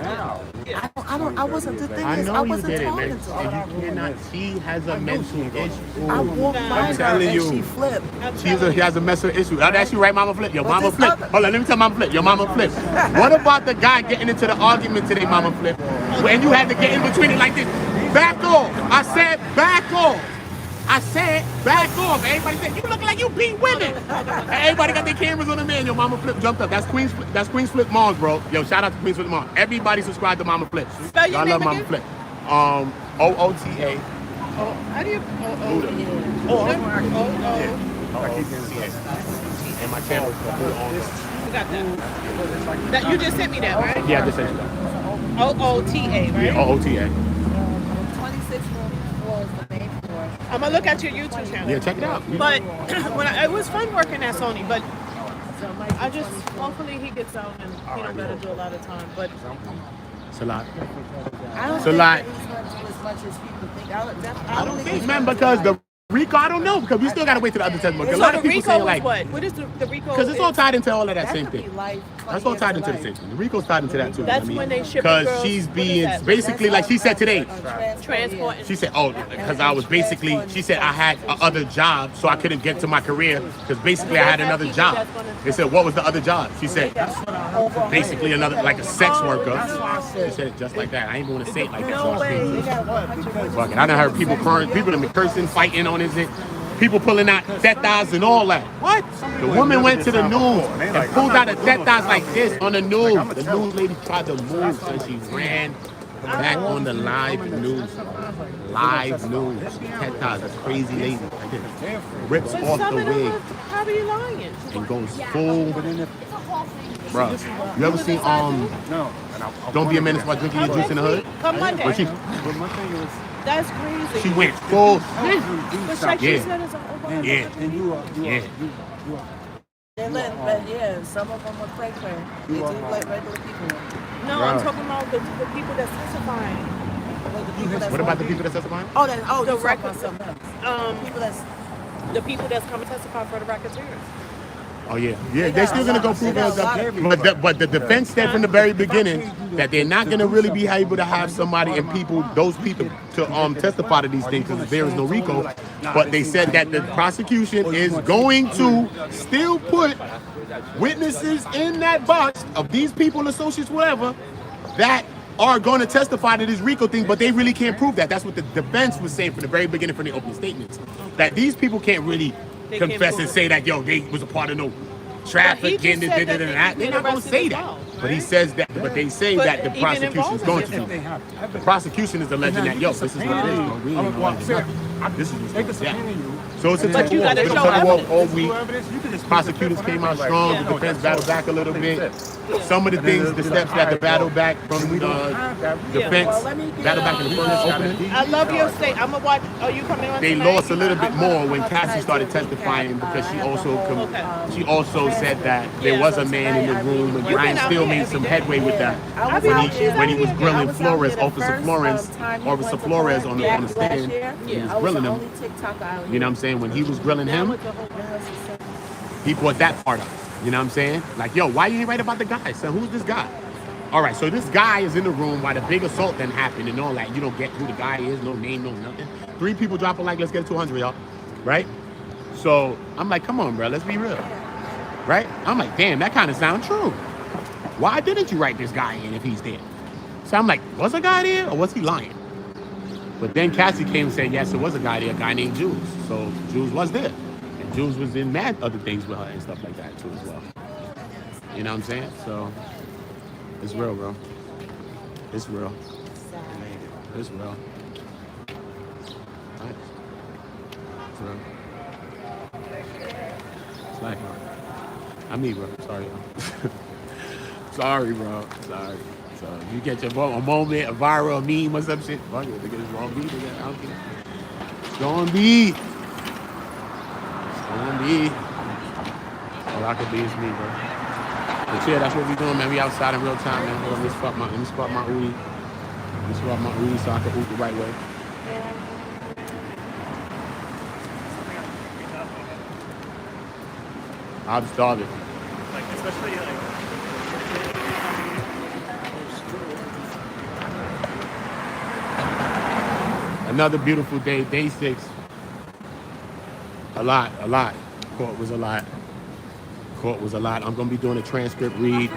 I wasn't. The thing I is, I know you wasn't did it, talking man. to her. And you cannot. She has a mental issue. I walked by her telling and you. she flipped. She has a mental issue. That's you, right, Mama Flip? Your Mama Flip. Hold on, let me tell Mama Flip. Your Mama Flip. What about the guy getting into the argument today, Mama Flip? When you had to get in between it like this. Back off. I said back off. I said back off. Everybody said, you look like you beat women. Everybody got their cameras on the man. Yo, Mama Flip jumped up. That's Queen's Flip Moms, bro. Yo, shout out to Queen's Flip Moms. Everybody subscribe to Mama Flip. Spell your Y'all name love Mama again? Flip. OOTA. How do you? And my channel is on. Got that. That you just sent me that, right? Yeah, I just sent you that. OOTA, right? Yeah, OOTA. 26 floors, the main floor. I'm gonna look at your YouTube channel. Yeah, check it out. But it was fun working at Sony, but I just hopefully he gets out and he don't gotta do a lot of time. But It's a lot. I don't It's a think lot. that he's gonna do as much as people think. I don't think he's Man, gonna because do the RICO, I don't know, because we still got to wait till the other testimony. A so lot the of people RICO say is like, what? What is the RICO? because it's all tied into all of that That same could be thing. life. That's all tied into the same thing. The RICO's tied into that too. That's when they ship the because girls- she's what is being that? basically like she said today. Transport. She said, oh, because I was basically, she said I had other job, so I couldn't get to my career because basically I had another job. They said, what was the other job? She said, basically another, like a sex worker. She said it just like that. I ain't going to say it like that. No way. Fuck it. I done heard people have been cursing, fighting on his. People pulling out tetas and all that. What? The woman went to the news and pulled out a tetas like this on the news. The news lady tried to move, so she ran back on the live news. Live news. Tetas, a crazy lady. Like this. Rips But off some the of them wig are probably lying. and goes full. Bruh, you ever seen Don't Be a Menace by drinking your juice in the hood? Come Monday. Where she That's crazy. She went full. But like she said, it's over. Yeah. They let, some of them are cray. They do let regular people. No, I'm talking about the people that's testifying. What about the people that testifying? The the record. Something else. people that's coming to testify for the racketeers. Oh yeah, they're still gonna go prove it. But the defense said from the very beginning that they're not gonna really be able to have somebody and those people to testify to these things because there is no RICO. But they said that the prosecution is going to still put witnesses in that box of these people, associates, whatever, that are going to testify to this RICO thing, but they really can't prove that. That's what the defense was saying from the very beginning from the opening statements. That these people can't really confess and say that, yo, they was a part of no trafficking, they're not going to say that. But he says that, but they say that the prosecution is going to do that. The prosecution is alleging that, yo, this is what it is, bro. We ain't gonna this is what's going on. So it's a walk all week. Prosecutors came out strong. The defense battled back a little bit. Some of the things, the steps that the battle back from the defense, battle back in the first opening. I love your state. I'm gonna watch. Are you coming on? They lost a little bit more when Cassie started testifying because she also said that there was a man in the room, and Brian still made some headway with that when he was grilling Flores, Officer Flores on the stand. He was grilling him. You know what I'm saying? When he was grilling him, he brought that part up. You know what I'm saying? Like, yo, why you ain't right about the guy? So who's this guy? All right, so this guy is in the room while the big assault then happened and all that. You don't get who the guy is, no name, no nothing. 3 people drop a like, let's get to 100, y'all. Right? So I'm like, come on, bro, let's be real. Right? I'm like, damn, that kind of sounds true. Why didn't you write this guy in if he's there? So I'm like, was a guy there or was he lying? But then Cassie came and said, yes, there was a guy there, a guy named Jules. So Jules was there. And Jules was in mad other things with her and stuff like that too as well. You know what I'm saying? So it's real, bro. It's real. It's real. Right. It's real. It's like, I mean, bro. Sorry, y'all. Sorry, bro. Sorry. So you get your a moment, a viral, a meme or some shit. Fuck it, it's gonna be. I don't care. It's gonna be. It's gonna be. All I could be is me, bro. But yeah, that's what we doing, man. We outside in real time, man. Let me spot my Udi. Let me spot my Udi so I can Udi the right way. I'm starving. Like, especially like. Another beautiful day, day 6. A lot. Court was a lot. I'm gonna be doing a transcript read,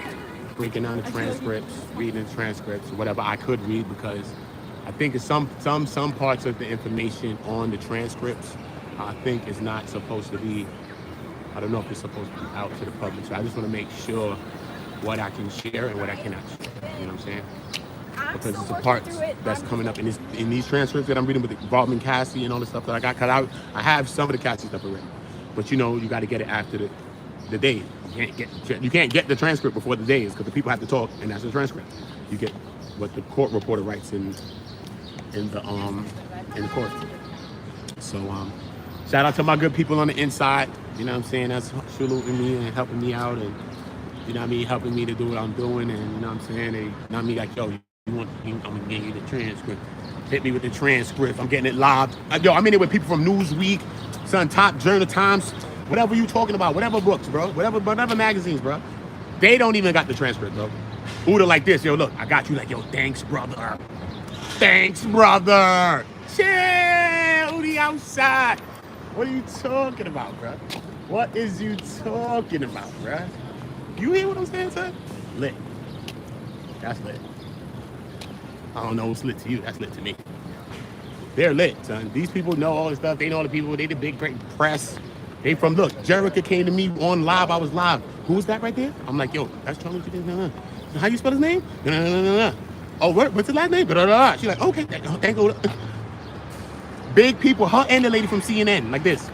breaking down the transcripts, reading the transcripts, whatever I could read, because I think it's some parts of the information on the transcripts I think is not supposed to be, I don't know if it's supposed to be out to the public. So I just want to make sure what I can share and what I cannot share. You know what I'm saying? Because it's the parts that's coming up in these transcripts that I'm reading with involving Cassie and all the stuff that I got. Because I have some of the Cassie stuff already. But you know, you got to get it after the day. You can't get the transcript before the day is, because the people have to talk, and that's the transcript. You get what the court reporter writes in the court. So shout out to my good people on the inside. You know what I'm saying? That's saluting me and helping me out, and you know what I mean, helping me to do what I'm doing. And you know what I'm saying? They, you know what I mean, like, yo, I'm gonna get you the transcript. Hit me with the transcript. I'm getting it live. Yo, I'm in it with people from Newsweek, Sun Top, Journal Times, whatever you talking about, whatever books, bro, whatever magazines, bro. They don't even got the transcript, bro. Uda like this, yo, look, I got you. Like, yo, thanks, brother. Thanks, brother. Chill, Udi outside. What are you talking about, bro? What is you talking about, bro? You hear what I'm saying, son? Lit. That's lit. I don't know what's lit to you. That's lit to me. They're lit, son. These people know all this stuff. They know all the people. They the big, great press. They from, look, Jerica came to me on live. I was live. Who's that right there? I'm like, yo, that's Charlie. How you spell his name? Oh, what's his last name? She's like, okay, thank you. Big people, her and the lady from CNN, like this.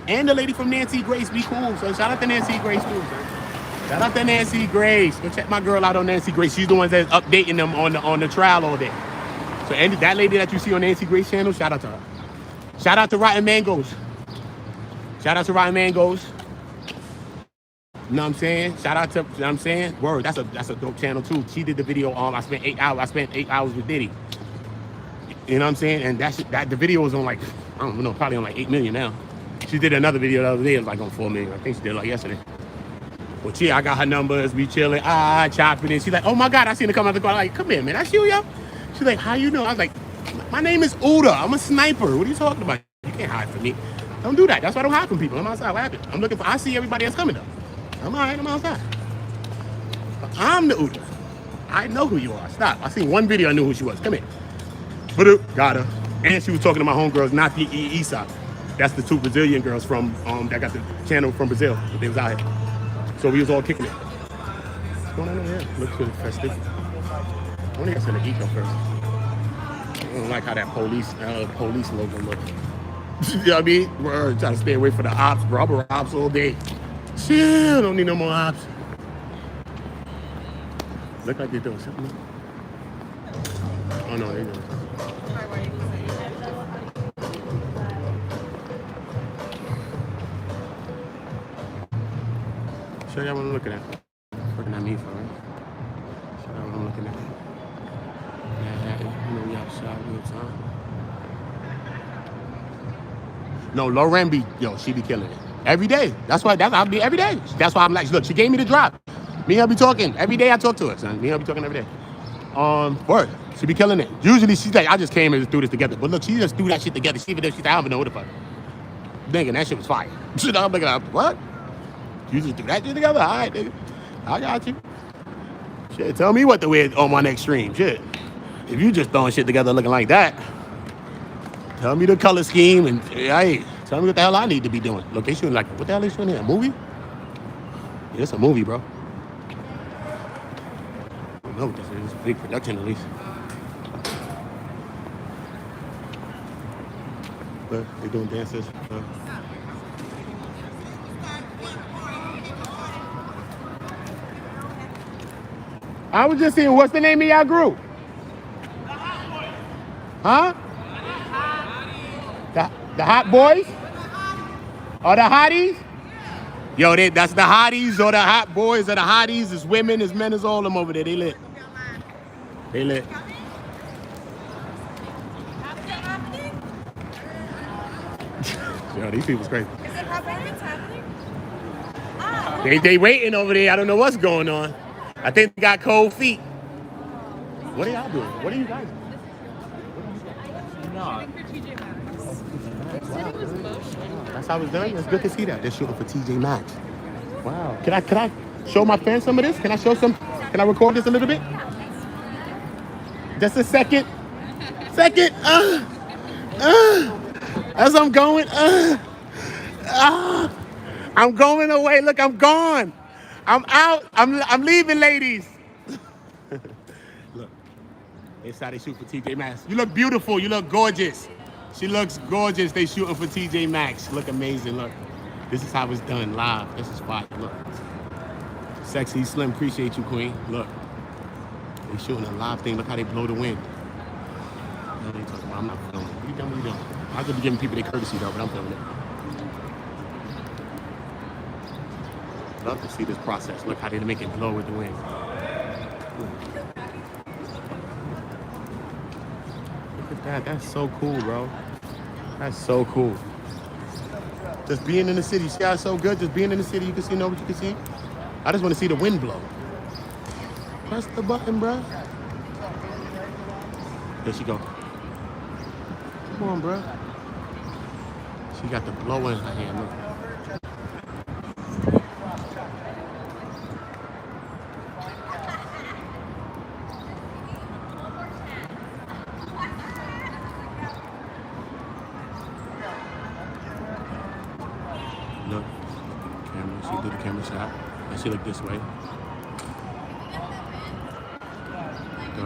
And the lady from Nancy Grace, be cool. So shout out to Nancy Grace too, man. Shout out to Nancy Grace. Go check my girl out on Nancy Grace. She's the one that's updating them on the trial all day. So and that lady that you see on Nancy Grace channel, shout out to her. Shout out to Rotten Mangoes. Shout out to Rotten Mangoes. You know what I'm saying? Shout out to, you know what I'm saying? Word, that's a dope channel too. She did the video on, I spent 8 hours with Diddy. You know what I'm saying? And the video was on like, I don't know, probably on like 8 million now. She did another video the other day, it was like on 4 million. I think she did like yesterday. Well, gee, I got her numbers, we chilling, chopping it. She's like, oh my God, I seen her come out the car. I'm like, come here, man, that's you, yo? She's like, how you know? I was like, my name is Uda. I'm a sniper. What are you talking about? You can't hide from me. Don't do that. That's why I don't hide from people. I'm outside. What happened? I'm looking for, I see everybody else coming though. I'm all right, I'm outside. But I'm the Uda. I know who you are. Stop. I seen one video, I knew who she was. Come here. Got her. And she was talking to my homegirls, not the Isa. That's the 2 Brazilian girls from, that got the channel from Brazil. But they was out here. So we was all kicking it. What's going on over here? Looks really festive. I want to get something to eat though first. I don't like how that police logo looks. You know what I mean? We're trying to stay away from the ops, bro. I'm ops all day. Shit, don't need no more ops. Look like they're doing something. Oh no, they're doing something. Show y'all what I'm looking at. Looking at me for it. Show y'all what I'm looking at. Yeah, you know we outside real time. No, Lauren be, she be killing it. Every day. I'll be every day. That's why I'm like, look, she gave me the drop. Me and her be talking. Every day I talk to her, son. Me and her be talking every day. Word. She be killing it. Usually she's like, I just came and just threw this together. But look, she just threw that shit together. She even though she's like, I don't even know what the fuck. Thinking that shit was fire. I'm looking at, what? You just threw that shit together? All right, nigga. I got you. Shit, tell me what to wear on my next stream. Shit. If you just throwing shit together looking like that, tell me the color scheme and hey, tell me what the hell I need to be doing. Look, they shooting like, what the hell they shooting here? A movie? Yeah, it's a movie, bro. I don't know what this is. It's a big production at least. But they doing dances. I was just seeing, what's the name of y'all group? Huh? The Hot Boys? Or the Hotties? Yo, that's the Hotties or the Hot Boys or the Hotties. It's women, it's men, it's all of them over there. They lit. They lit. Yo, these people's crazy. Is it performance happening? They waiting over there. I don't know what's going on. I think they got cold feet. What are y'all doing? What are you guys doing? No. That's how it's done. It's good to see that. They're shooting for TJ Maxx. Wow. Can I show my fans some of this? Can I record this a little bit? Just a second. As I'm going. I'm going away. Look, I'm gone. I'm out. I'm leaving, ladies. Look. That's how they shoot for TJ Maxx. You look beautiful. You look gorgeous. She looks gorgeous. They shooting for TJ Maxx. Look amazing. Look. This is how it's done live. This is fire. Look. Sexy Slim. Appreciate you, Queen. Look. They shooting a live thing. Look how they blow the wind. What are you talking about? I'm not filming. What are you doing? I could be giving people their courtesy though, but I'm filming it. Love to see this process. Look how they make it blow with the wind. Look at that. That's so cool, bro. That's so cool. Just being in the city. See how it's so good? Just being in the city, you can see, know what you can see? I just want to see the wind blow. Press the button, bro. There she go. Come on, bro. She got the blow in her hand. Look. Look, camera. She did the camera shot, and she looked this way. Go.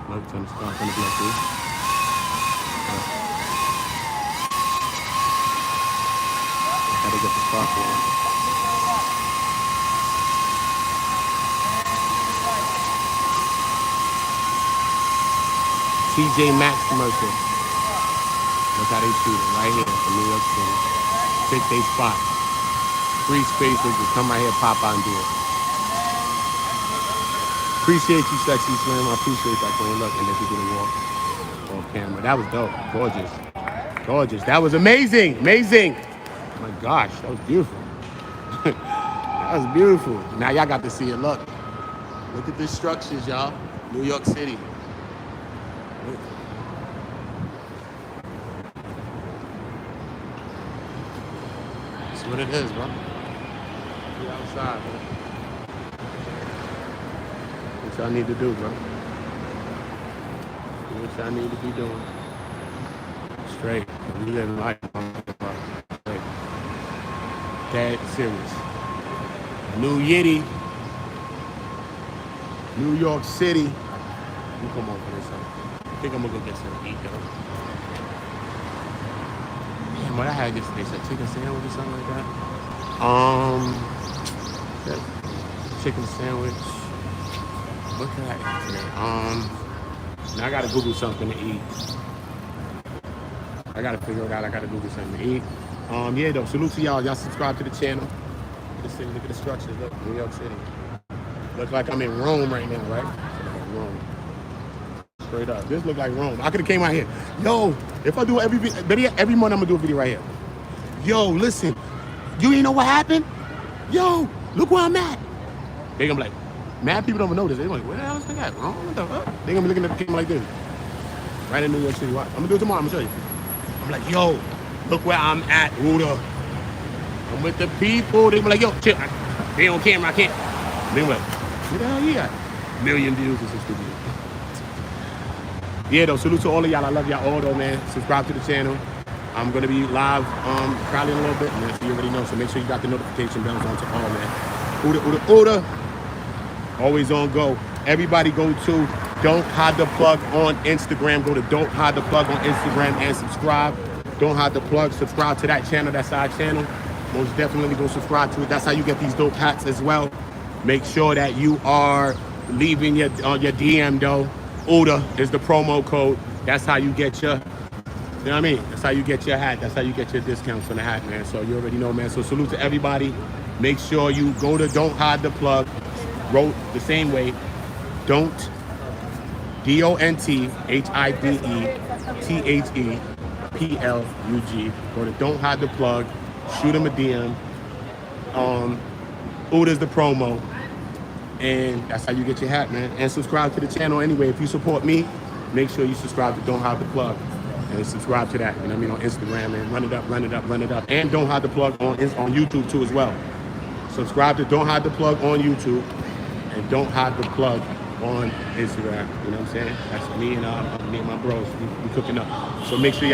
Look, turn the scarf on the black too. Gotta get the scarf on. TJ Maxx commercial. Look how they shoot it right here in New York City. Take their spot. Free spaces, just come right here, pop out and do it. Appreciate you, Sexy Slim. I appreciate that, Queen. Look, and then she did a walk off camera. That was dope. Gorgeous. Gorgeous. That was amazing. Amazing. Oh my gosh, that was beautiful. was beautiful. Now y'all got to see it. Look at the structures, y'all. New York City. Look. That's what it is, bro. Be outside, bro. What y'all need to do, bro? What y'all need to be doing? Straight. We living life, straight. Dead serious. New Yiddy. New York City. You come on for this, huh? I think I'm gonna go get something to eat, though. Man, what I had yesterday, that chicken sandwich or something like that. That chicken sandwich. What can I eat today? Now I gotta Google something to eat. I gotta figure it out. I gotta Google something to eat. Yeah, though. Salute to y'all. Y'all subscribe to the channel. Look at the structures. Look, New York City. Look like I'm in Rome right now, right? Rome. Straight up. This look like Rome. I could have came out here. Yo, if I do every month, I'm gonna do a video right here. Yo, listen. You ain't know what happened? Yo, look where I'm at. They gonna be like, mad people don't know this. They're like, where the hell is they at? Rome? What the fuck? They gonna be looking at the camera like this. Right in New York City. What? I'm gonna do it tomorrow. I'm gonna show you. I'm like, yo, look where I'm at, Ruda. I'm with the people. They be like, yo, chill. They on camera, I can't. They be like, who the hell you at? Million views and some stupid. Yeah, though, salute to all of y'all. I love y'all all, though, man. Subscribe to the channel. I'm going to be live probably in a little bit, man, so you already know. So make sure you got the notification bells on to all, man. Uda. Always on go. Everybody go to Don't Hide the Plug on Instagram. Go to Don't Hide the Plug on Instagram and subscribe. Don't Hide the Plug. Subscribe to that channel. That's our channel. Most definitely go subscribe to it. That's how you get these dope hats as well. Make sure that you are leaving your DM, though. Uda is the promo code. That's how you get your, you know what I mean? That's how you get your hat. That's how you get your discounts on the hat, man. So you already know, man. So salute to everybody. Make sure you go to Don't Hide the Plug. Wrote the same way. Don't, DONTHIDEPLUG. Go to Don't Hide the Plug. Shoot him a DM. Uda's the promo. And that's how you get your hat, man. And subscribe to the channel anyway. If you support me, make sure you subscribe to Don't Hide the Plug. And subscribe to that, you know what I mean, on Instagram, and run it up. And Don't Hide the Plug on YouTube too as well. Subscribe to Don't Hide the Plug on YouTube and Don't Hide the Plug on Instagram. You know what I'm saying? That's me and my bros. We cooking up. So make sure you